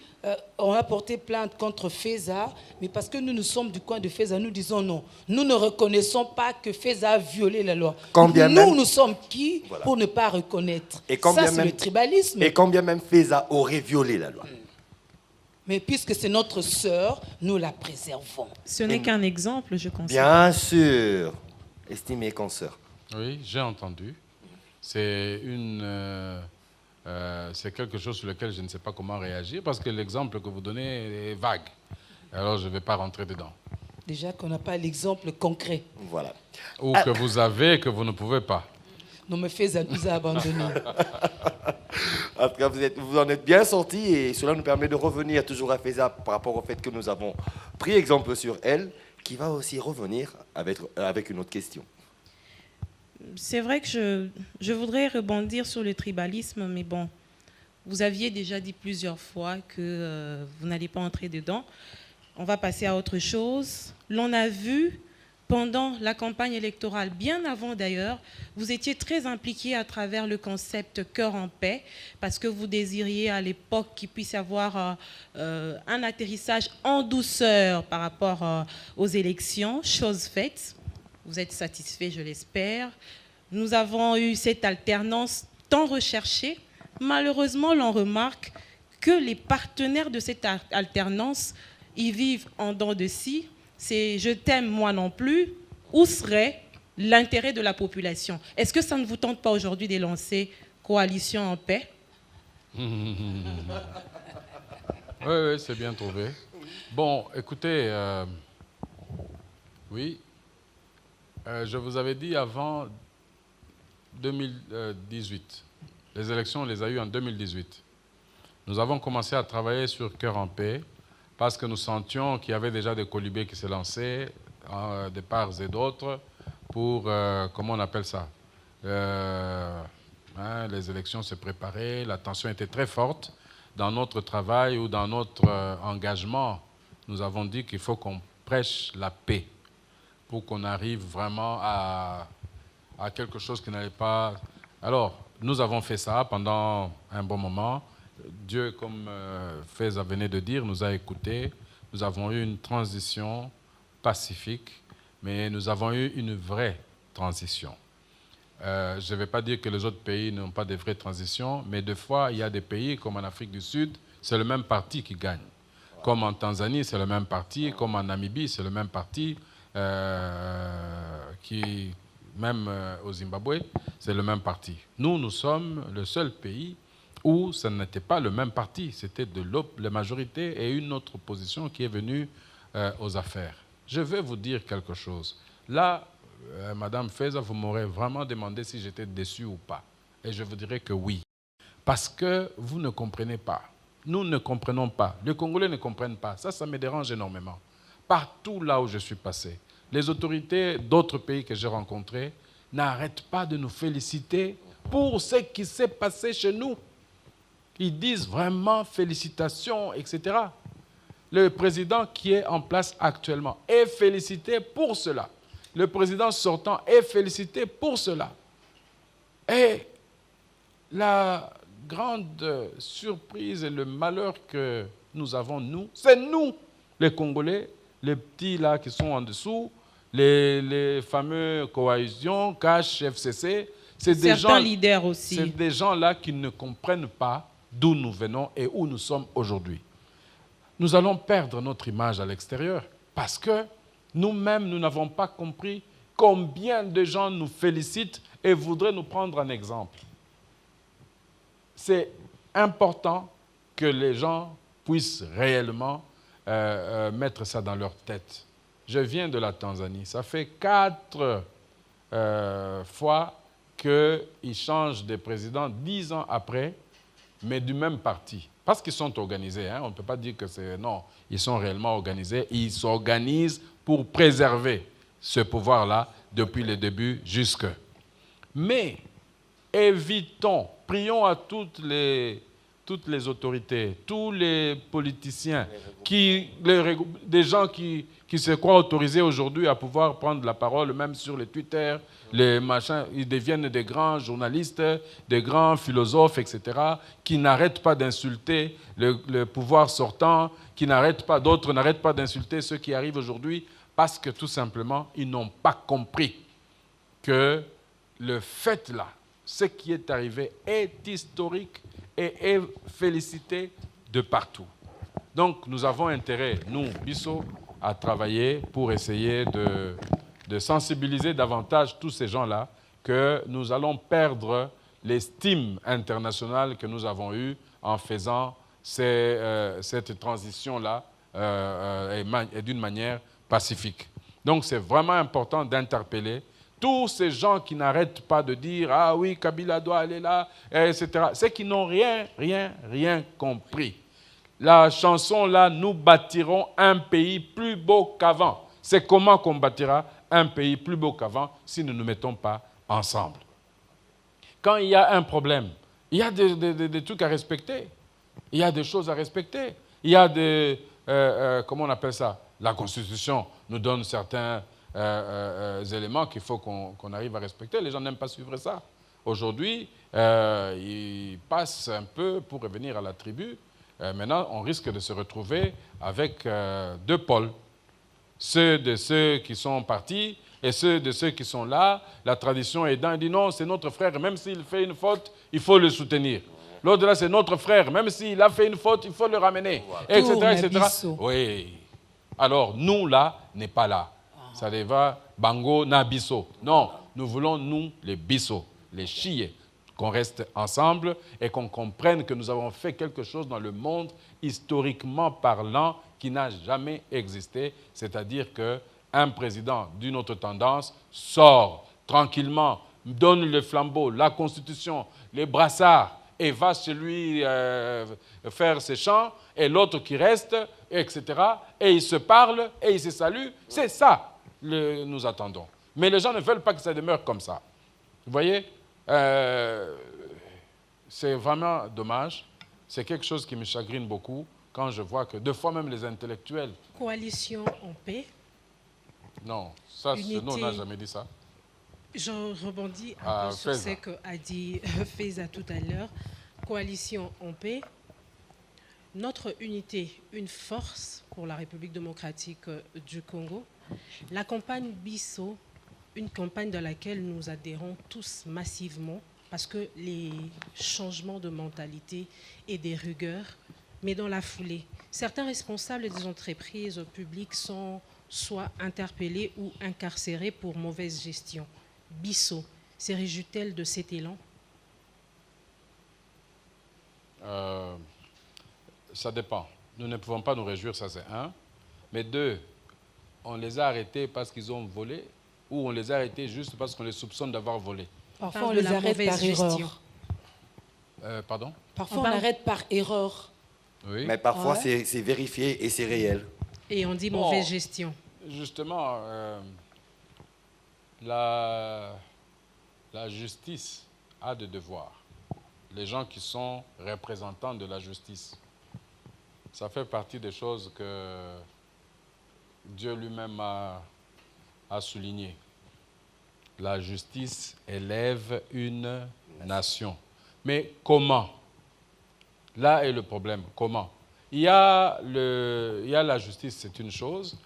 on a porté plainte contre Feza, mais parce que nous sommes du coin de Feza, nous disons non. Nous ne reconnaissons pas que Feza a violé la loi. Nous sommes qui pour ne pas reconnaître? Ça, c'est le tribalisme. Et quand bien même Feza aurait violé la loi. Mais puisque c'est notre sœur, nous la préservons. Ce n'est qu'un exemple, je considère. Bien sûr, estimée consoeur. Oui, j'ai entendu. C'est c'est quelque chose sur lequel je ne sais pas comment réagir parce que l'exemple que vous donnez est vague. Alors, je ne vais pas rentrer dedans. Déjà qu'on n'a pas l'exemple concret. Voilà. Ou que vous avez et que vous ne pouvez pas. Non, mais Feza nous a abandonnés. En tout cas, vous en êtes bien sortis et cela nous permet de revenir toujours à Feza par rapport au fait que nous avons pris exemple sur elle, qui va aussi revenir avec une autre question. C'est vrai que je voudrais rebondir sur le tribalisme, mais bon, vous aviez déjà dit plusieurs fois que vous n'allez pas entrer dedans. On va passer à autre chose. L'on a vu pendant la campagne électorale, bien avant d'ailleurs, vous étiez très impliqué à travers le concept Cœur en paix, parce que vous désiriez à l'époque qu'il puisse y avoir un atterrissage en douceur par rapport aux élections, chose faite. Vous êtes satisfait, je l'espère. Nous avons eu cette alternance tant recherchée. Malheureusement, l'on remarque que les partenaires de cette alternance y vivent en dents de scie. C'est « je t'aime, moi non plus ». Où serait l'intérêt de la population? Est-ce que ça ne vous tente pas aujourd'hui de lancer Coalition en paix? Oui, c'est bien trouvé. Bon, écoutez... Oui. Je vous avais dit avant 2018. Les élections, on les a eues en 2018. Nous avons commencé à travailler sur Cœur en paix parce que nous sentions qu'il y avait déjà des colibés qui se lançaient de part et d'autre pour, comment on appelle ça, les élections se préparaient, la tension était très forte. Dans notre travail ou dans notre engagement, nous avons dit qu'il faut qu'on prêche la paix pour qu'on arrive vraiment à quelque chose qui n'allait pas... Alors, nous avons fait ça pendant un bon moment. Dieu, comme Feza venait de dire, nous a écoutés. Nous avons eu une transition pacifique, mais nous avons eu une vraie transition. Je ne vais pas dire que les autres pays n'ont pas de vraies transitions, mais des fois, il y a des pays comme en Afrique du Sud, c'est le même parti qui gagne. Comme en Tanzanie, c'est le même parti. Comme en Namibie, c'est le même parti. Même au Zimbabwe, c'est le même parti. Nous, nous sommes le seul pays où ce n'était pas le même parti. C'était la majorité et une autre opposition qui est venue aux affaires. Je vais vous dire quelque chose. Là, Madame Feza, vous m'aurez vraiment demandé si j'étais déçu ou pas. Et je vous dirais que oui. Parce que vous ne comprenez pas. Nous ne comprenons pas. Les Congolais ne comprennent pas. Ça me dérange énormément. Partout là où je suis passé, les autorités d'autres pays que j'ai rencontrés n'arrêtent pas de nous féliciter pour ce qui s'est passé chez nous. Ils disent vraiment félicitations, etc. Le président qui est en place actuellement est félicité pour cela. Le président sortant est félicité pour cela. Et la grande surprise et le malheur que nous avons, nous, c'est nous, les Congolais, les petits là qui sont en dessous, les fameux coalitions, CACH, FCC, c'est des gens, leaders aussi. C'est des gens là qui ne comprennent pas d'où nous venons et où nous sommes aujourd'hui. Nous allons perdre notre image à l'extérieur parce que nous-mêmes, nous n'avons pas compris combien de gens nous félicitent et voudraient nous prendre un exemple. C'est important que les gens puissent réellement mettre ça dans leur tête. Je viens de la Tanzanie. Ça fait 4 fois qu'ils changent de président 10 ans après, mais du même parti. Parce qu'ils sont organisés. Hein? On ne peut pas dire que c'est... Non, ils sont réellement organisés. Ils s'organisent pour préserver ce pouvoir-là depuis le début jusque. Mais évitons, prions à toutes les autorités, tous les politiciens, des gens qui se croient autorisés aujourd'hui à pouvoir prendre la parole, même sur les Twitter, les machins, ils deviennent des grands journalistes, des grands philosophes, etc., qui n'arrêtent pas d'insulter le pouvoir sortant, d'autres n'arrêtent pas d'insulter ceux qui arrivent aujourd'hui, parce que tout simplement, ils n'ont pas compris que le fait là, ce qui est arrivé est historique et est félicité de partout. Donc, nous avons intérêt, nous, Bisso, à travailler pour essayer de sensibiliser davantage tous ces gens-là que nous allons perdre l'estime internationale que nous avons eue en faisant cette transition-là et d'une manière pacifique. Donc, c'est vraiment important d'interpeller tous ces gens qui n'arrêtent pas de dire « Ah oui, Kabila doit aller là », etc. C'est qui n'ont rien compris. La chanson là, nous bâtirons un pays plus beau qu'avant. C'est comment qu'on bâtira un pays plus beau qu'avant si nous ne nous mettons pas ensemble. Quand il y a un problème, il y a des trucs à respecter. Il y a des choses à respecter. Il y a comment on appelle ça? La Constitution nous donne certains éléments qu'il faut qu'on arrive à respecter. Les gens n'aiment pas suivre ça. Aujourd'hui, ils passent un peu pour revenir à la tribu. Maintenant, on risque de se retrouver avec 2 pôles. Ceux de ceux qui sont partis et ceux de ceux qui sont là. La tradition aidant, il dit non, c'est notre frère. Même s'il fait une faute, il faut le soutenir. L'autre là, c'est notre frère. Même s'il a fait une faute, il faut le ramener. Etc. etc. Oui. Alors, nous, là, n'est pas là. Ça va Bango na Bisso. Non, nous voulons, nous, les Bisso, les Chiés, qu'on reste ensemble et qu'on comprenne que nous avons fait quelque chose dans le monde, historiquement parlant, qui n'a jamais existé. C'est-à-dire que un président d'une autre tendance sort tranquillement, donne le flambeau, la Constitution, les brassards, et va chez lui faire ses chants, et l'autre qui reste, etc. Et ils se parlent, et ils se saluent. C'est ça que nous attendons. Mais les gens ne veulent pas que ça demeure comme ça. Vous voyez, c'est vraiment dommage. C'est quelque chose qui me chagrine beaucoup quand je vois que deux fois même les intellectuels... Coalition en paix. Non, ça, Unité. nous, on n'a jamais dit ça. Je rebondis un peu sur Faiza. ce qu'a dit Faiza tout à l'heure. Coalition en paix. Notre unité, une force pour la République démocratique du Congo. La campagne Bisso, une campagne dans laquelle nous adhérons tous massivement parce que les changements de mentalité et des rigueurs, mais dans la foulée, certains responsables des entreprises publiques sont soit interpellés ou incarcérés pour mauvaise gestion. Bisso, se réjouit-elle de cet élan? Ça dépend. Nous ne pouvons pas nous réjouir, ça c'est un. Mais deux, on les a arrêtés parce qu'ils ont volé ou on les a arrêtés juste parce qu'on les soupçonne d'avoir volé. Parfois, on les arrête par erreur. Pardon? Parfois, on arrête par erreur. Oui. Mais parfois, Ouais. c'est vérifié et c'est réel. Et on dit mauvaise gestion. Justement, la justice a des devoirs. Les gens qui sont représentants de la justice, ça fait partie des choses que Dieu lui-même a souligné. La justice élève une nation. Mais comment? Là est le problème. Comment? Il y a la justice, c'est une chose.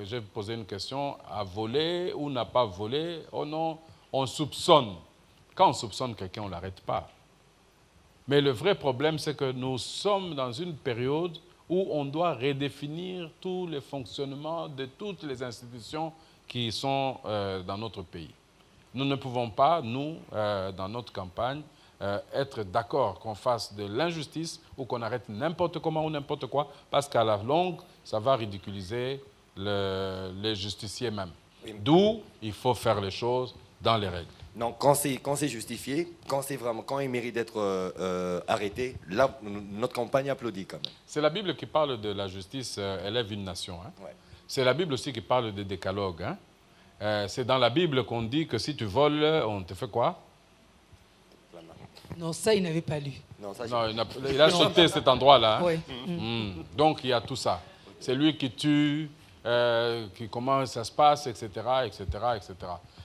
J'ai posé une question, a volé ou n'a pas volé? Oh non, on soupçonne. Quand on soupçonne quelqu'un, on ne l'arrête pas. Mais le vrai problème, c'est que nous sommes dans une période où on doit redéfinir tous les fonctionnements de toutes les institutions qui sont dans notre pays. Nous ne pouvons pas, nous, dans notre campagne, être d'accord qu'on fasse de l'injustice ou qu'on arrête n'importe comment ou n'importe quoi, parce qu'à la longue, ça va ridiculiser les justiciers même. D'où il faut faire les choses dans les règles. Non, quand c'est justifié, quand il mérite d'être arrêté, là, notre campagne applaudit quand même. C'est la Bible qui parle de la justice élève une nation. Hein. Ouais. C'est la Bible aussi qui parle de décalogue. Hein. C'est dans la Bible qu'on dit que si tu voles, on te fait quoi? Non, ça, il n'avait pas lu. Non, ça, Non, il a sauté cet endroit-là. Hein. Oui. Donc, il y a tout ça. C'est lui qui tue, comment ça se passe, etc., etc., etc.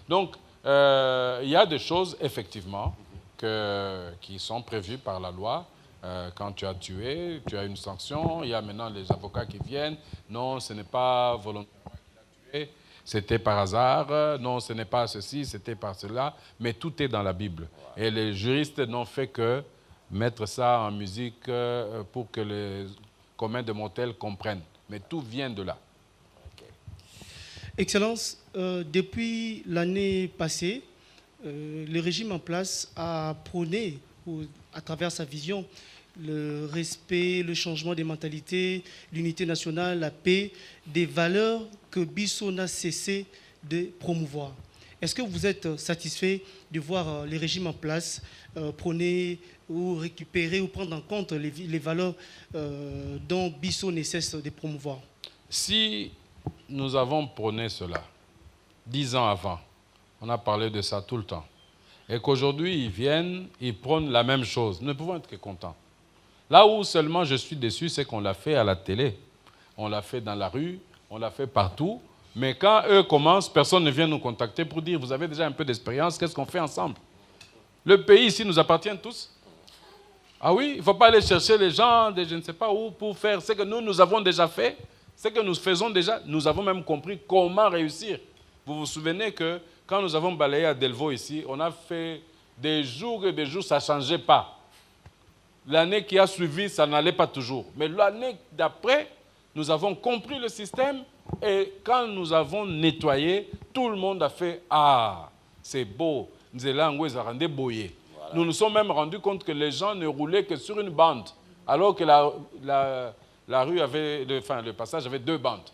Donc, il y a des choses, effectivement, qui sont prévues par la loi. Quand tu as tué, tu as une sanction. Il y a maintenant les avocats qui viennent. Non, ce n'est pas volontairement qu'il a tué. C'était par hasard. Non, ce n'est pas ceci, c'était par cela. Mais tout est dans la Bible. Et les juristes n'ont fait que mettre ça en musique pour que les communs de mortels comprennent. Mais tout vient de là. Excellence, depuis l'année passée, le régime en place a prôné, à travers sa vision, le respect, le changement des mentalités, l'unité nationale, la paix, des valeurs que Bisso n'a cessé de promouvoir. Est-ce que vous êtes satisfait de voir les régimes en place prôner ou récupérer ou prendre en compte les valeurs dont Bisso ne cesse de promouvoir? Si nous avons prôné cela 10 ans avant, on a parlé de ça tout le temps, et qu'aujourd'hui ils viennent, ils prônent la même chose, nous ne pouvons être que contents. Là où seulement je suis déçu, c'est qu'on l'a fait à la télé, on l'a fait dans la rue, on l'a fait partout, mais quand eux commencent, personne ne vient nous contacter pour dire « vous avez déjà un peu d'expérience, qu'est-ce qu'on fait ensemble ?» Le pays ici nous appartient tous. Ah oui, il ne faut pas aller chercher les gens de je ne sais pas où pour faire ce que nous avons déjà fait, ce que nous faisons déjà. Nous avons même compris comment réussir. Vous vous souvenez que quand nous avons balayé à Delvaux ici, on a fait des jours et des jours, ça ne changeait pas. L'année qui a suivi, ça n'allait pas toujours. Mais l'année d'après, nous avons compris le système et quand nous avons nettoyé, tout le monde a fait « Ah, c'est beau, Nzela Ngweza rende boye ». Nous nous sommes même rendus compte que les gens ne roulaient que sur une bande, alors que la rue avait, le passage avait 2 bandes.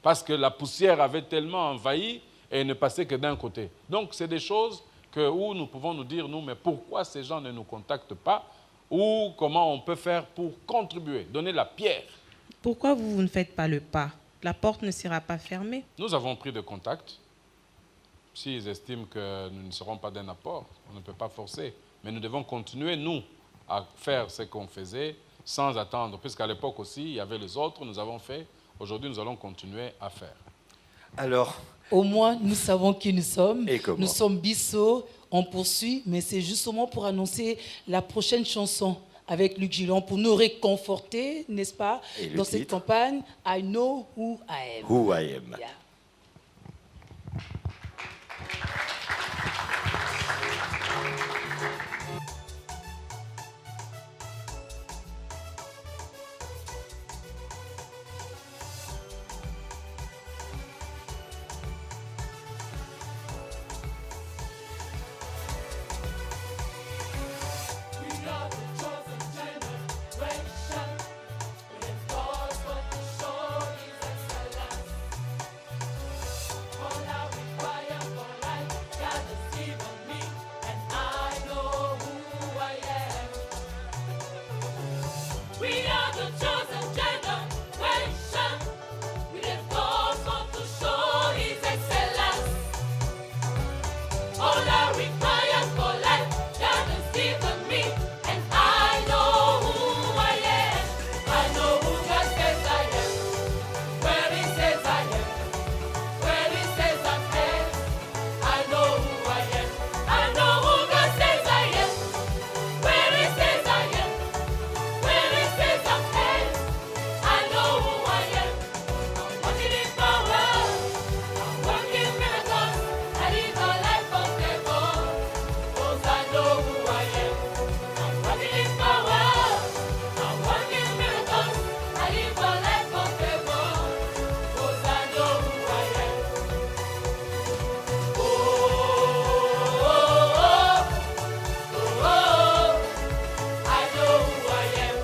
parce que la poussière avait tellement envahi et ne passait que d'un côté. Donc, c'est des choses où nous pouvons nous dire, nous, mais pourquoi ces gens ne nous contactent pas ou comment on peut faire pour contribuer, donner la pierre. Pourquoi vous ne faites pas le pas? La porte ne sera pas fermée. Nous avons pris des contacts. S'ils estiment que nous ne serons pas d'un apport, on ne peut pas forcer. Mais nous devons continuer, nous, à faire ce qu'on faisait sans attendre. Puisqu'à l'époque aussi, il y avait les autres, nous avons fait. Aujourd'hui, nous allons continuer à faire. Alors, Au moins, nous savons qui nous sommes. Et comment? Nous sommes Bissau, on poursuit, mais c'est justement pour annoncer la prochaine chanson avec Luc Gillon, pour nous réconforter, n'est-ce pas, Et le dans cette titre? campagne, I Know Who I Am. Who I Am. Yeah. We are the chosen generation. We live God's want to show His excellence. All I require for life, God has given me, and I know who I am. I know who God says I am. Where He says I am. Where He says I'm at. I know who I am. I know who God says I am. Where He says I am. Where He says I'm at, I know who I am. I'm walking in power, I'm working miracles, I live a life of favor, 'cause I know who I am. I'm walking in power, I'm working miracles, I live a life of favor, 'cause I know who I am. Oh, oh, oh, oh, oh, I know who I am.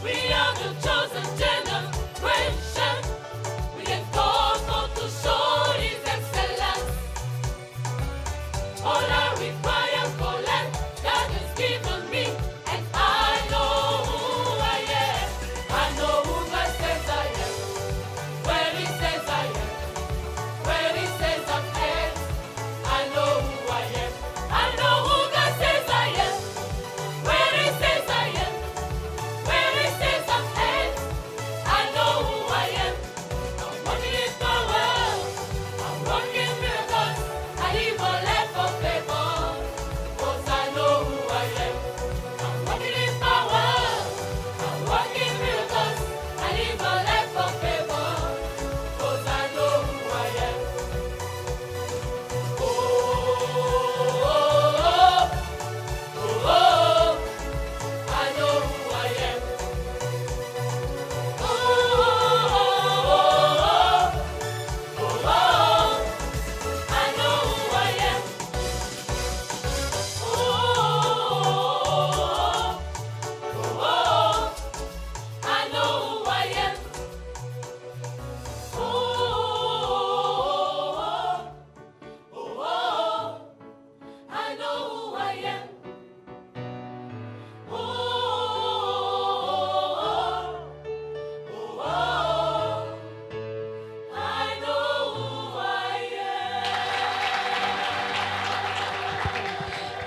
We are the chosen generation. We have God's want to show His excellence. All I require for life, God has given me, and I know who I am. I know who God says I am. Where He says I am. Where He says I'm at. I know who I am. I know who God says I am. Where He says I am. Where He says I'm at, I know who I am. I'm walking in power, I'm working miracles, I live a life of favor, 'cause I know who I am. I'm walking in power, I'm working miracles, I live a life of favor, 'cause I know who I am. Oh, oh, oh, oh, oh, I know who I am.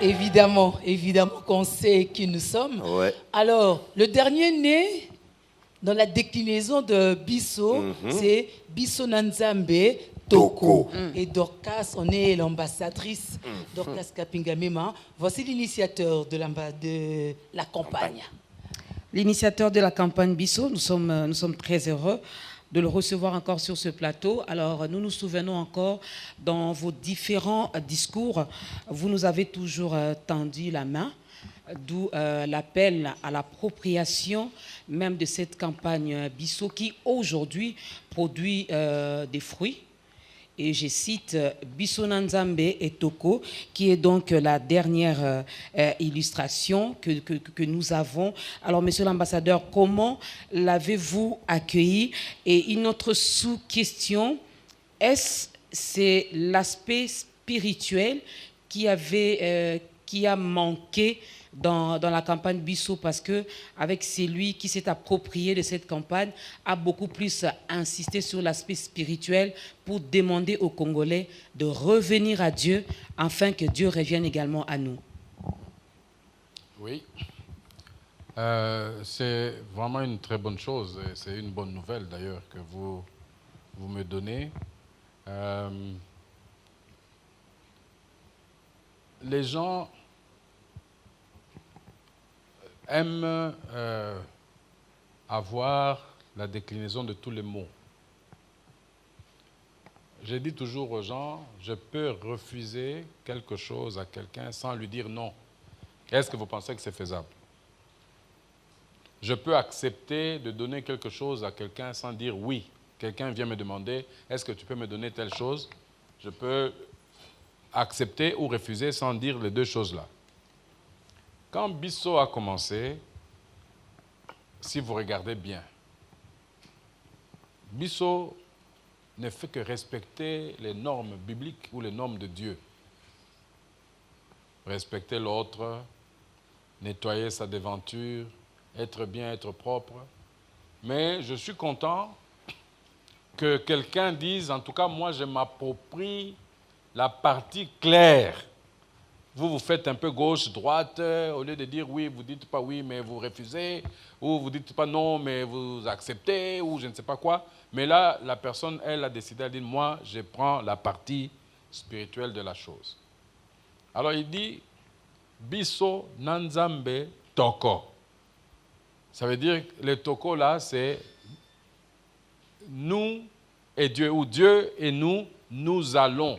Évidemment, évidemment qu'on sait qui nous sommes. Ouais. Alors, le dernier né dans la déclinaison de Bissau, c'est Bissau Nanzambe Toko. Et Dorcas, on est l'ambassadrice, Dorcas Kapingamema. Voici l'initiateur de la campagne. L'initiateur de la campagne Bissau, nous sommes très heureux. de le recevoir encore sur ce plateau. Alors, nous nous souvenons encore, dans vos différents discours, vous nous avez toujours tendu la main, d'où l'appel à l'appropriation même de cette campagne Bissau qui, aujourd'hui, produit des fruits. Et je cite Bissau Nanzambe et Toko, qui est donc la dernière illustration que nous avons. Alors, monsieur l'ambassadeur, comment l'avez-vous accueilli? Et une autre sous-question, c'est l'aspect spirituel qui a manqué dans la campagne Bissau, parce que avec celui qui s'est approprié de cette campagne a beaucoup plus insisté sur l'aspect spirituel pour demander aux Congolais de revenir à Dieu afin que Dieu revienne également à nous. Oui, c'est vraiment une très bonne chose, c'est une bonne nouvelle d'ailleurs que vous me donnez. Les gens aiment avoir la déclinaison de tous les mots. Je dis toujours aux gens, je peux refuser quelque chose à quelqu'un sans lui dire non. Est-ce que vous pensez que c'est faisable? Je peux accepter de donner quelque chose à quelqu'un sans dire oui. Quelqu'un vient me demander, est-ce que tu peux me donner telle chose? Je peux accepter ou refuser sans dire les deux choses-là. Quand Bissau a commencé, si vous regardez bien, Bissau ne fait que respecter les normes bibliques ou les normes de Dieu. Respecter l'autre, nettoyer sa devanture, être bien, être propre. Mais je suis content que quelqu'un dise, en tout cas moi je m'approprie la partie claire. Vous faites un peu gauche, droite, au lieu de dire oui, vous ne dites pas oui, mais vous refusez, ou vous ne dites pas non, mais vous acceptez, ou je ne sais pas quoi. Mais là, la personne, elle a décidé, elle dit, moi, je prends la partie spirituelle de la chose. Alors il dit, Bissau Nanzambe Toko. Ça veut dire, le Toko là, c'est nous et Dieu, ou Dieu et nous, nous allons.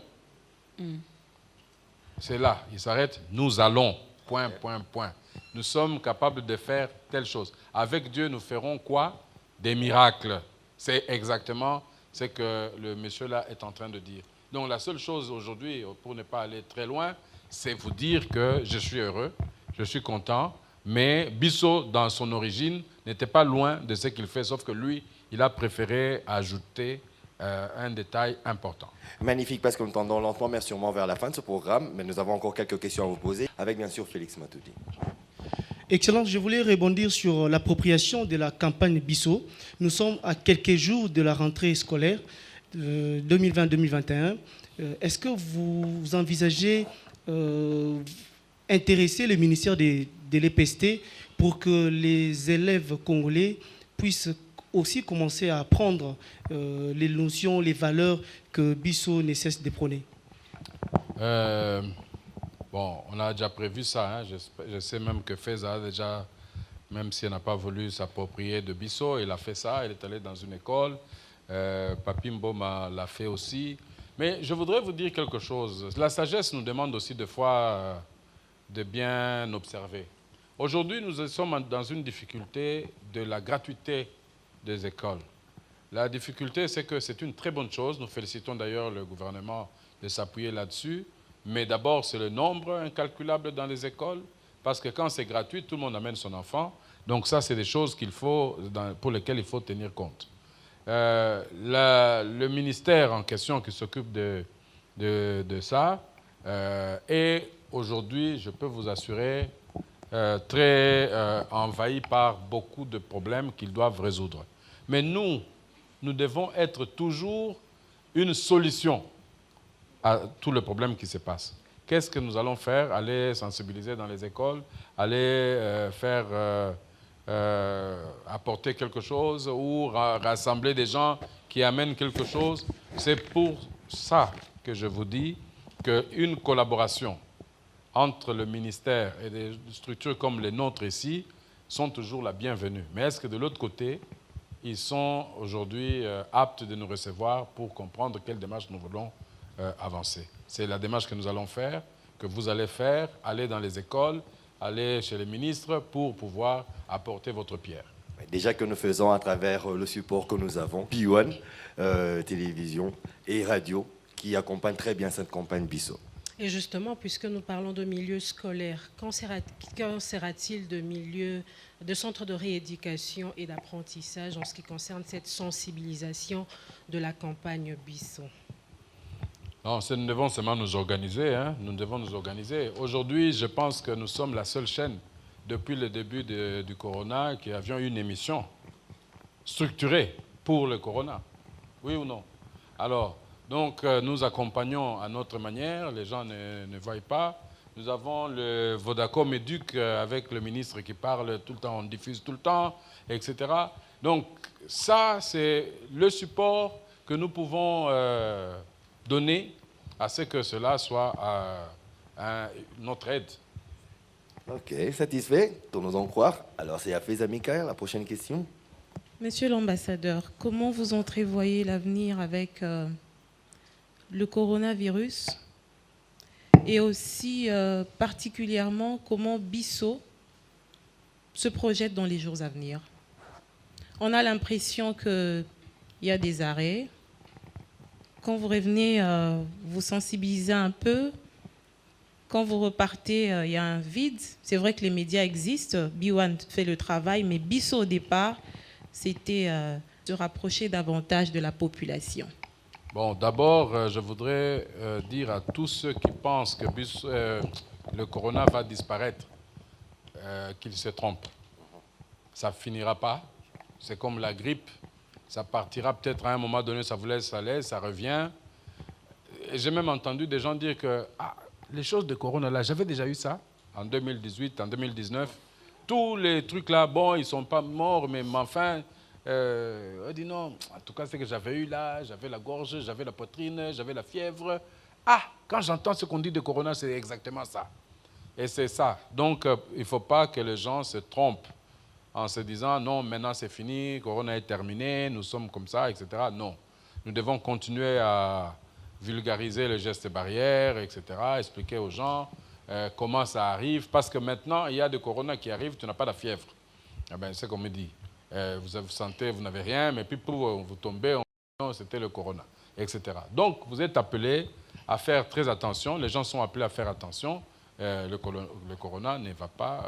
C'est là, il s'arrête, nous allons, point, point, point. Nous sommes capables de faire telle chose. Avec Dieu, nous ferons quoi? Des miracles. C'est exactement ce que le monsieur là est en train de dire. Donc la seule chose aujourd'hui, pour ne pas aller très loin, c'est vous dire que je suis heureux, je suis content, mais Bissau, dans son origine, n'était pas loin de ce qu'il fait, sauf que lui, il a préféré ajouter un détail important. Magnifique, parce que nous tendons lentement, mais sûrement vers la fin de ce programme, mais nous avons encore quelques questions à vous poser, avec bien sûr Félix Matoudi. Excellence, je voulais rebondir sur l'appropriation de la campagne Bissau. Nous sommes à quelques jours de la rentrée scolaire 2020-2021. Est-ce que vous envisagez intéresser le ministère de l'EPST pour que les élèves congolais puissent aussi commencer à apprendre les notions, les valeurs que Bissau ne cesse de prôner? Bon, on a déjà prévu ça. Hein. Je sais même que Feza a déjà, même si elle n'a pas voulu s'approprier de Bissau, il a fait ça. Elle est allée dans une école. Papi Mboma l'a fait aussi. Mais je voudrais vous dire quelque chose. La sagesse nous demande aussi des fois de bien observer. Aujourd'hui, nous sommes dans une difficulté de la gratuité des écoles. La difficulté, c'est que c'est une très bonne chose. Nous félicitons d'ailleurs le gouvernement de s'appuyer là-dessus. Mais d'abord, c'est le nombre incalculable dans les écoles, parce que quand c'est gratuit, tout le monde amène son enfant. Donc ça, c'est des choses pour lesquelles il faut tenir compte. Le ministère en question qui s'occupe de ça est aujourd'hui, je peux vous assurer, très envahi par beaucoup de problèmes qu'ils doivent résoudre. Mais nous devons être toujours une solution à tous les problèmes qui se passent. Qu'est-ce que nous allons faire? Aller sensibiliser dans les écoles, aller apporter quelque chose ou rassembler des gens qui amènent quelque chose. C'est pour ça que je vous dis qu'une collaboration entre le ministère et des structures comme les nôtres ici sont toujours la bienvenue. Mais est-ce que de l'autre côté, ils sont aujourd'hui aptes de nous recevoir pour comprendre quelle démarche nous voulons avancer. C'est la démarche que nous allons faire, que vous allez faire, aller dans les écoles, aller chez les ministres pour pouvoir apporter votre pierre. Déjà que nous faisons à travers le support que nous avons, P1, télévision et radio, qui accompagne très bien cette campagne Bissau. Et justement, puisque nous parlons de milieu scolaire, qu'en sera-t-il de centres de rééducation et d'apprentissage en ce qui concerne cette sensibilisation de la campagne Bissau? Non, nous devons seulement nous organiser. Hein. Nous devons nous organiser. Aujourd'hui, je pense que nous sommes la seule chaîne, depuis le début du Corona, qui avions une émission structurée pour le Corona. Oui ou non? Alors, donc, nous accompagnons à notre manière, les gens ne voient pas. Nous avons le Vodacom Éduc avec le ministre qui parle tout le temps, on diffuse tout le temps, etc. Donc, ça, c'est le support que nous pouvons donner à ce que cela soit notre aide. Ok, satisfait, tournons-en croire. Alors, c'est à Faiza Mikaël, la prochaine question. Monsieur l'ambassadeur, comment vous entrevoyez l'avenir avec le coronavirus et aussi particulièrement comment Bissau se projette dans les jours à venir? On a l'impression qu'il y a des arrêts. Quand vous revenez, vous sensibilisez un peu. Quand vous repartez, il y a un vide. C'est vrai que les médias existent. B1 fait le travail, mais Bissau, au départ, c'était se rapprocher davantage de la population. Bon, d'abord, je voudrais dire à tous ceux qui pensent que le corona va disparaître, qu'ils se trompent. Ça ne finira pas. C'est comme la grippe. Ça partira peut-être à un moment donné, ça vous laisse à l'aise, ça revient. J'ai même entendu des gens dire que les choses de corona, là, j'avais déjà eu ça en 2018, en 2019. Tous les trucs là, bon, ils ne sont pas morts, mais enfin, on dit non. En tout cas, c'est que j'avais eu là, j'avais la gorge, j'avais la poitrine, j'avais la fièvre. Quand j'entends ce qu'on dit de corona, c'est exactement ça. Et c'est ça. Donc, il ne faut pas que les gens se trompent en se disant non, maintenant c'est fini, corona est terminé, nous sommes comme ça, etc. Non. Nous devons continuer à vulgariser les gestes barrières, etc., expliquer aux gens comment ça arrive, parce que maintenant, il y a des corona qui arrivent, tu n'as pas la fièvre. Eh ben, c'est comme on dit. Vous sentez, vous n'avez rien, mais puis pour vous tomber, c'était le corona, etc. Donc, vous êtes appelés à faire très attention, les gens sont appelés à faire attention, le corona ne va pas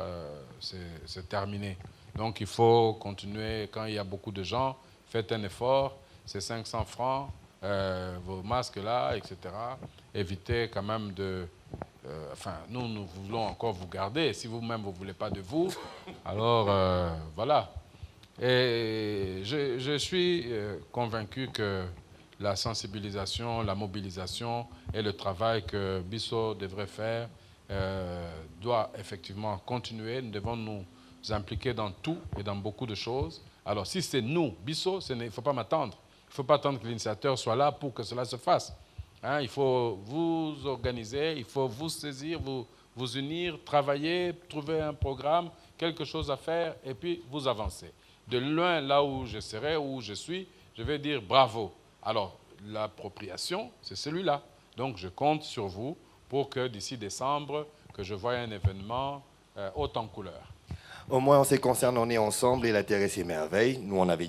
se terminer. Donc, il faut continuer, quand il y a beaucoup de gens, faites un effort, c'est 500 francs, vos masques là, etc. Évitez quand même de... nous voulons encore vous garder. Si vous-même, vous ne voulez pas de vous, alors voilà. Et je suis convaincu que la sensibilisation, la mobilisation et le travail que Bissau devrait faire doit effectivement continuer. Nous devons nous impliquer dans tout et dans beaucoup de choses. Alors, si c'est nous, Bissau, il ne faut pas m'attendre. Il ne faut pas attendre que l'initiateur soit là pour que cela se fasse. Hein, il faut vous organiser, il faut vous saisir, vous unir, travailler, trouver un programme, quelque chose à faire, et puis vous avancer. De loin, là où je serai, où je suis, je vais dire bravo. Alors, l'appropriation, c'est celui-là. Donc, je compte sur vous pour que d'ici décembre, que je voie un événement haut en couleur. Au moins, en ce qui concerne, on est ensemble et la terre et ses merveilles. Nous, on avait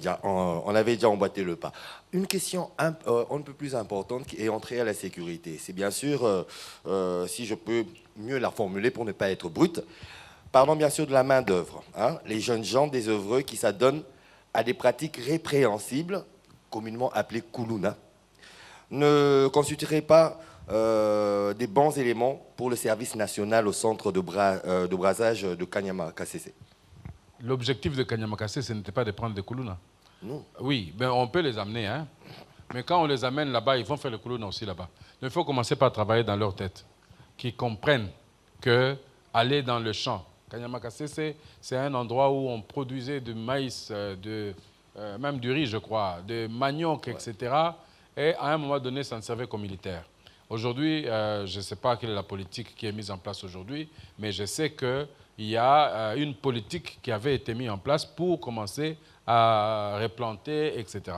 déjà emboîté le pas. Une question un peu plus importante qui est entrée à la sécurité. C'est bien sûr, si je peux mieux la formuler pour ne pas être brute, parlons bien sûr de la main-d'œuvre. Hein, les jeunes gens désœuvreux qui s'adonnent à des pratiques répréhensibles, communément appelées koulouna, ne constitueraient pas des bons éléments pour le service national au centre de brasage de Kanyama KCC. L'objectif de Kanyama KCC, ce n'était pas de prendre des koulouna. Non. Oui, ben on peut les amener, hein. Mais quand on les amène là-bas, ils vont faire le koulouna aussi là-bas. Il faut commencer par travailler dans leur tête, qu'ils comprennent que aller dans le champ, Kanyama KCC, c'est un endroit où on produisait du maïs, même du riz, je crois, de manioc, etc. Et à un moment donné, ça ne servait qu'aux militaires. Aujourd'hui, je ne sais pas quelle est la politique qui est mise en place aujourd'hui, mais je sais que il y a une politique qui avait été mise en place pour commencer à replanter, etc.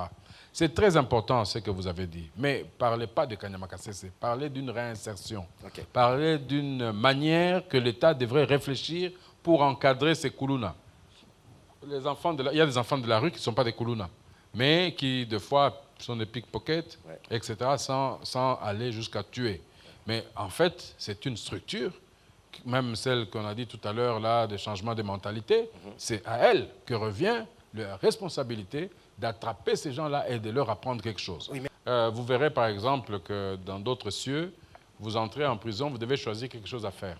C'est très important ce que vous avez dit, mais parlez pas de Kanyama-Kasese, parlez d'une réinsertion, parlez d'une manière que l'État devrait réfléchir pour encadrer ces Koulouna. Il y a des enfants de la rue qui ne sont pas des Koulouna, mais qui, des fois, sont des pickpockets, etc., sans aller jusqu'à tuer. Mais en fait, c'est une structure, même celle qu'on a dit tout à l'heure, là, des changements de mentalité, c'est à elle que revient la responsabilité d'attraper ces gens-là et de leur apprendre quelque chose. Oui, vous verrez, par exemple, que dans d'autres cieux, vous entrez en prison, vous devez choisir quelque chose à faire.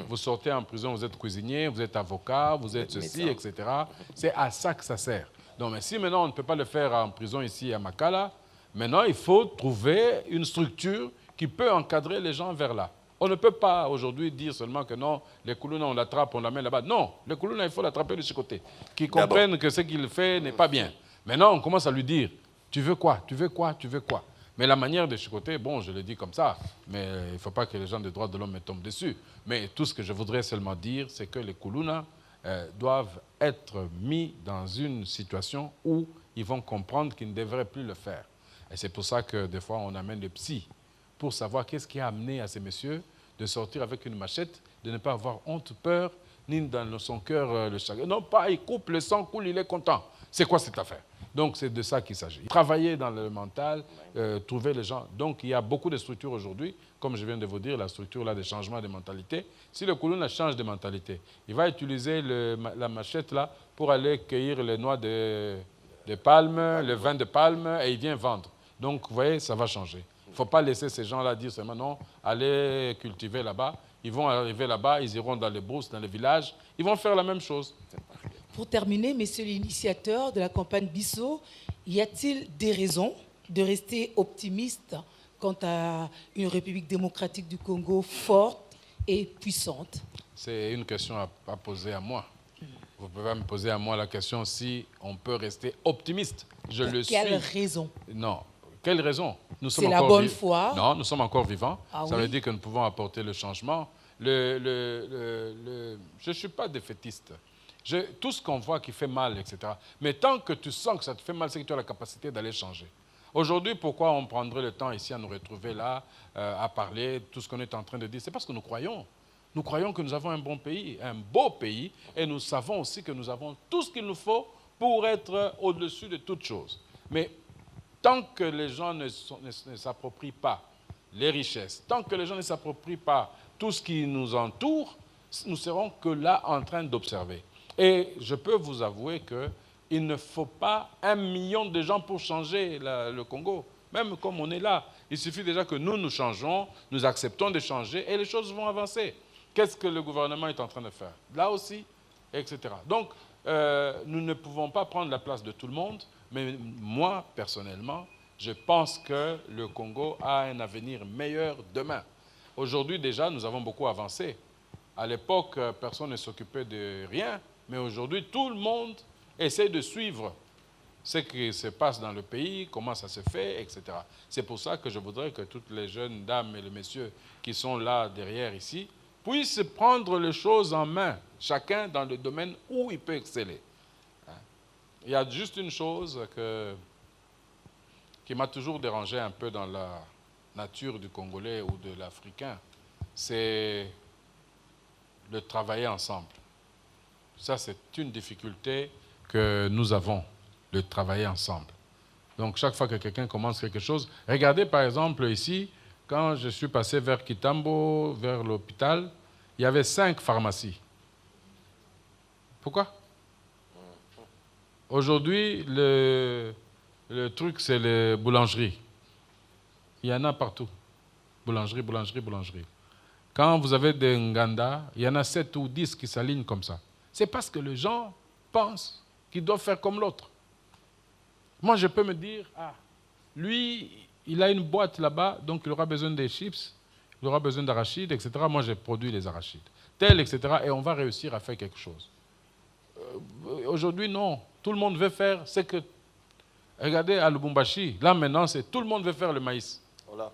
Vous sortez en prison, vous êtes cuisinier, vous êtes avocat, vous êtes ceci, etc. C'est à ça que ça sert. Donc, mais si maintenant on ne peut pas le faire en prison ici à Makala, maintenant il faut trouver une structure qui peut encadrer les gens vers là. On ne peut pas aujourd'hui dire seulement que non, les Koulouna on l'attrape, on l'amène là-bas. Non, les Koulouna il faut l'attraper de ce côté. Qu'ils comprennent que ce qu'il fait n'est pas bien. Maintenant on commence à lui dire, tu veux quoi, tu veux quoi, tu veux quoi. Mais la manière de chicoter, bon, je le dis comme ça, mais il ne faut pas que les gens des droits de l'homme me tombent dessus. Mais tout ce que je voudrais seulement dire, c'est que les Koulouna doivent être mis dans une situation où ils vont comprendre qu'ils ne devraient plus le faire. Et c'est pour ça que des fois, on amène les psys pour savoir qu'est-ce qui a amené à ces messieurs de sortir avec une machette, de ne pas avoir honte, peur, ni dans son cœur le chagrin. Non, pas, il coupe, le sang coule, il est content. C'est quoi cette affaire? Donc, c'est de ça qu'il s'agit. Travailler dans le mental, trouver les gens. Donc, il y a beaucoup de structures aujourd'hui, comme je viens de vous dire, la structure là, des changements de mentalité. Si le Koulouna change de mentalité, il va utiliser la machette là pour aller cueillir les noix de palme, le vin de palme, et il vient vendre. Donc, vous voyez, ça va changer. Il ne faut pas laisser ces gens-là dire seulement non, allez cultiver là-bas. Ils vont arriver là-bas, ils iront dans les brousses, dans les villages, ils vont faire la même chose. Pour terminer, messieurs l'initiateur de la campagne Bissau, y a-t-il des raisons de rester optimiste quant à une République démocratique du Congo forte et puissante? C'est une question à poser à moi. Vous pouvez me poser à moi la question si on peut rester optimiste. Je le suis. Quelle raison? Non. Quelle raison? C'est la bonne foi. Non, nous sommes encore vivants. Ah, ça oui. veut dire que nous pouvons apporter le changement. Je ne suis pas défaitiste. Tout ce qu'on voit qui fait mal, etc. Mais tant que tu sens que ça te fait mal, c'est que tu as la capacité d'aller changer. Aujourd'hui, pourquoi on prendrait le temps ici à nous retrouver là, à parler, tout ce qu'on est en train de dire? C'est parce que nous croyons. Nous croyons que nous avons un bon pays, un beau pays, et nous savons aussi que nous avons tout ce qu'il nous faut pour être au-dessus de toutes choses. Mais tant que les gens ne s'approprient pas les richesses, tant que les gens ne s'approprient pas tout ce qui nous entoure, nous serons que là en train d'observer. Et je peux vous avouer qu'il ne faut pas 1 million de gens pour changer le Congo. Même comme on est là, il suffit déjà que nous changeons, nous acceptons de changer et les choses vont avancer. Qu'est-ce que le gouvernement est en train de faire? Là aussi, etc. Donc, nous ne pouvons pas prendre la place de tout le monde, mais moi, personnellement, je pense que le Congo a un avenir meilleur demain. Aujourd'hui, déjà, nous avons beaucoup avancé. À l'époque, personne ne s'occupait de rien. Mais aujourd'hui, tout le monde essaie de suivre ce qui se passe dans le pays, comment ça se fait, etc. C'est pour ça que je voudrais que toutes les jeunes dames et les messieurs qui sont là derrière ici puissent prendre les choses en main, chacun dans le domaine où il peut exceller. Il y a juste une chose qui m'a toujours dérangé un peu dans la nature du Congolais ou de l'Africain, c'est de travailler ensemble. Ça, c'est une difficulté que nous avons, de travailler ensemble. Donc, chaque fois que quelqu'un commence quelque chose, regardez par exemple ici, quand je suis passé vers Kitambo, vers l'hôpital, il y avait 5 pharmacies. Pourquoi? Aujourd'hui, le truc, c'est les boulangeries. Il y en a partout. Boulangerie, boulangerie, boulangerie. Quand vous avez des Nganda, il y en a 7 ou 10 qui s'alignent comme ça. C'est parce que les gens pensent qu'ils doivent faire comme l'autre. Moi, je peux me dire, ah, lui, il a une boîte là-bas, donc il aura besoin des chips, il aura besoin d'arachides, etc. Moi, j'ai produit les arachides. Tel, etc. Et on va réussir à faire quelque chose. Aujourd'hui, non. Tout le monde veut faire ce que... Regardez à Lubumbashi, là maintenant, tout le monde veut faire le maïs. Voilà.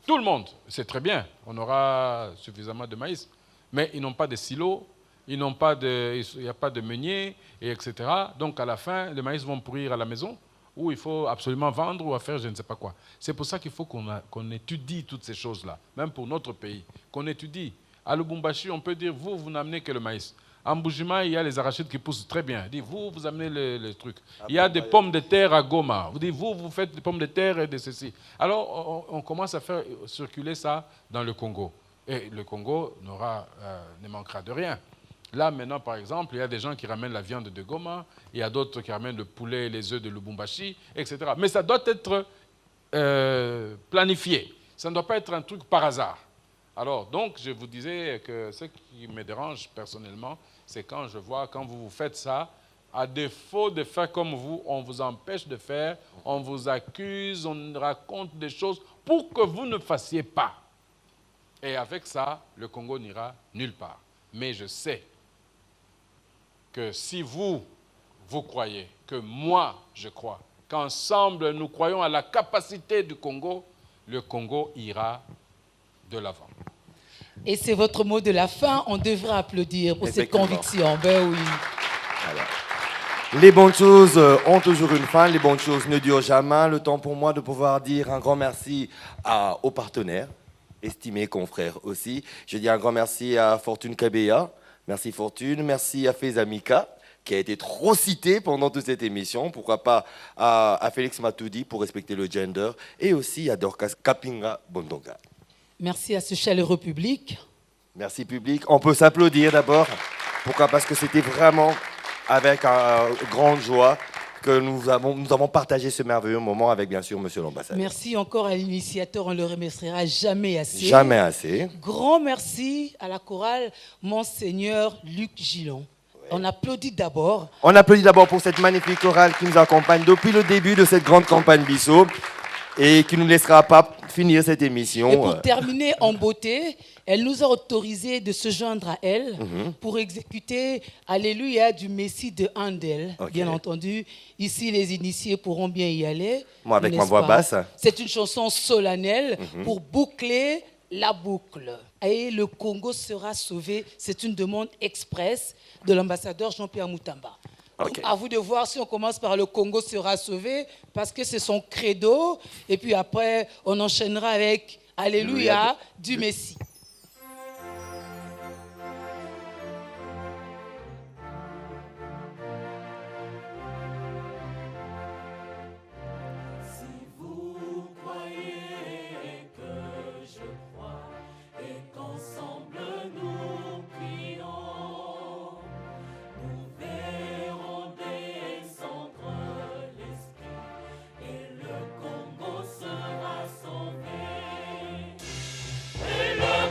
Tout le monde. C'est très bien. On aura suffisamment de maïs. Mais ils n'ont pas de silos. il n'y a pas de meunier, et etc. Donc à la fin, les maïs vont pourrir à la maison, où il faut absolument vendre ou faire je ne sais pas quoi. C'est pour ça qu'il faut qu'on étudie toutes ces choses-là, même pour notre pays, qu'on étudie. À Lubumbashi, on peut dire, vous n'amenez que le maïs. En Bujima, il y a les arachides qui poussent très bien. Dit, vous amenez les trucs. Il y a des pommes de terre à Goma. Vous dites, vous faites des pommes de terre et de ceci. Alors, on commence à faire circuler ça dans le Congo. Et le Congo ne manquera de rien. Là, maintenant, par exemple, il y a des gens qui ramènent la viande de Goma, il y a d'autres qui ramènent le poulet et les œufs de Lubumbashi, etc. Mais ça doit être planifié. Ça ne doit pas être un truc par hasard. Alors, donc, je vous disais que ce qui me dérange personnellement, c'est quand je vois, quand vous faites ça, à défaut de faire comme vous, on vous empêche de faire, on vous accuse, on raconte des choses pour que vous ne fassiez pas. Et avec ça, le Congo n'ira nulle part. Mais je sais que si vous croyez, que moi, je crois, qu'ensemble, nous croyons à la capacité du Congo, le Congo ira de l'avant. Et c'est votre mot de la fin. On devrait applaudir pour cette Effectivement. conviction. Ben oui. Alors, les bonnes choses ont toujours une fin, les bonnes choses ne durent jamais. Le temps pour moi de pouvoir dire un grand merci aux partenaires, estimés confrères aussi. Je dis un grand merci à Fortune Kabeya. Merci Fortune. Merci à Fezamika, qui a été trop cité pendant toute cette émission. Pourquoi pas à Félix Matoudi pour respecter le gender. Et aussi à Dorcas Kapinga Bondonga. Merci à ce chaleureux public. Merci public. On peut s'applaudir d'abord. Pourquoi? Parce que c'était vraiment avec grande joie que nous avons partagé ce merveilleux moment avec, bien sûr, Monsieur l'ambassadeur. Merci encore à l'initiateur. On ne le remerciera jamais assez. Jamais assez. Grand merci à la chorale Monseigneur Luc Gillon. Ouais. On applaudit d'abord. On applaudit d'abord pour cette magnifique chorale qui nous accompagne depuis le début de cette grande campagne Bissau et qui ne nous laissera pas finir cette émission. Et pour terminer en beauté, elle nous a autorisé de se joindre à elle pour exécuter Alléluia du Messie de Handel. Okay. Bien entendu, ici les initiés pourront bien y aller. Moi avec ma voix basse. C'est une chanson solennelle pour boucler la boucle. Et le Congo sera sauvé. C'est une demande express de l'ambassadeur Jean-Pierre Moutamba. Okay. À vous de voir si on commence par le Congo sera sauvé, parce que c'est son credo, et puis après, on enchaînera avec Alléluia du Messie. Et le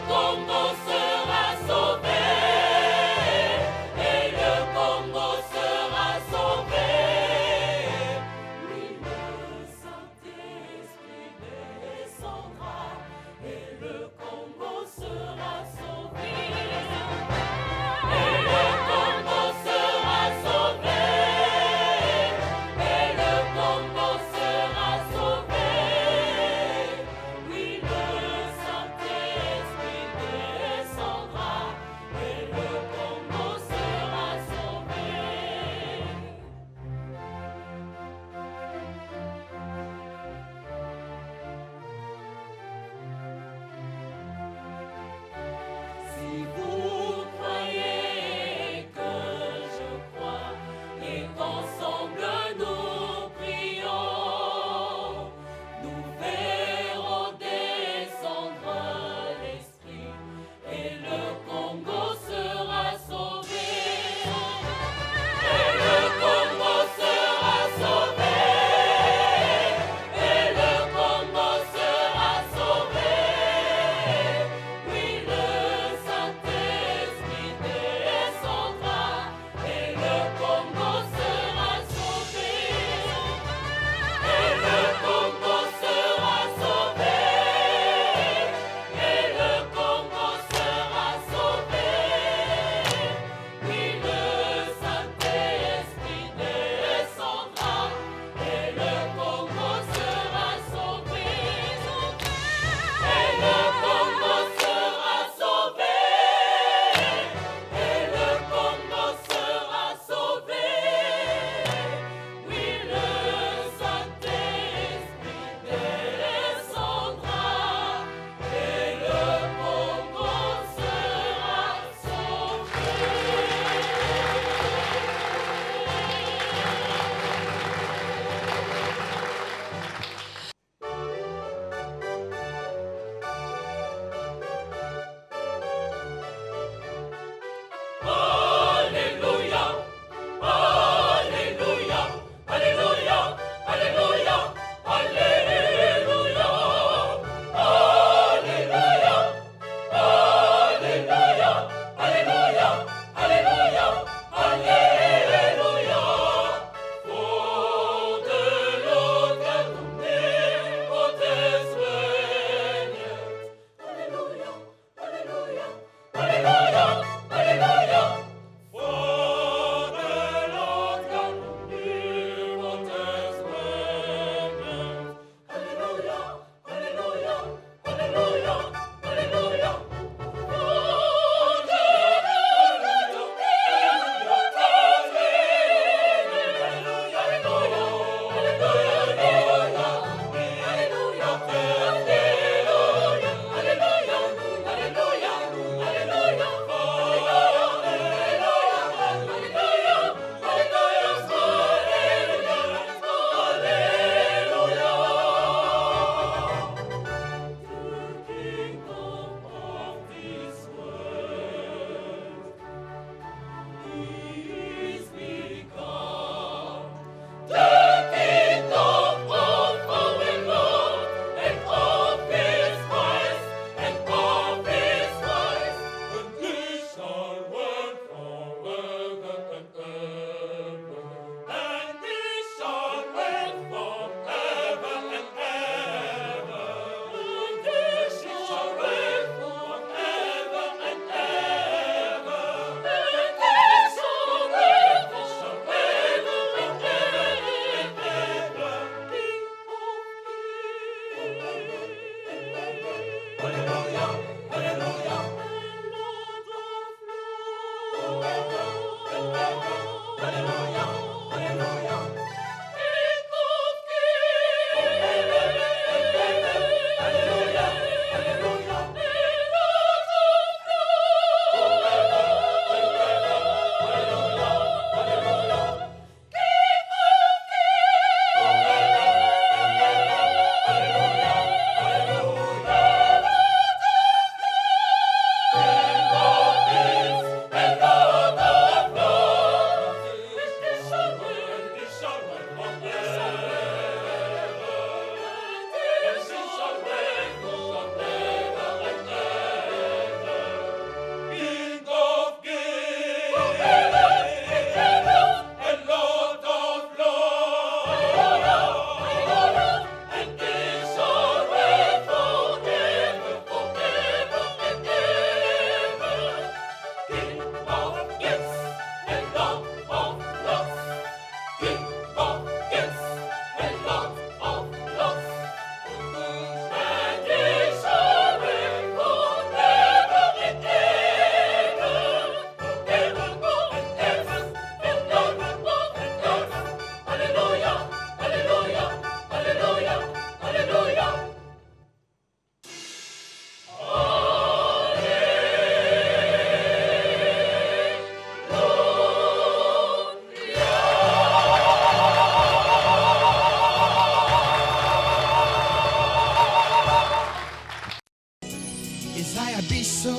ya biso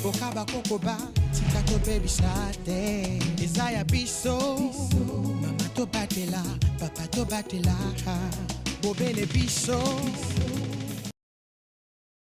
okaba kokoba tika tobebisa te eza ya biso mama tobatela papa tobatela bobele biso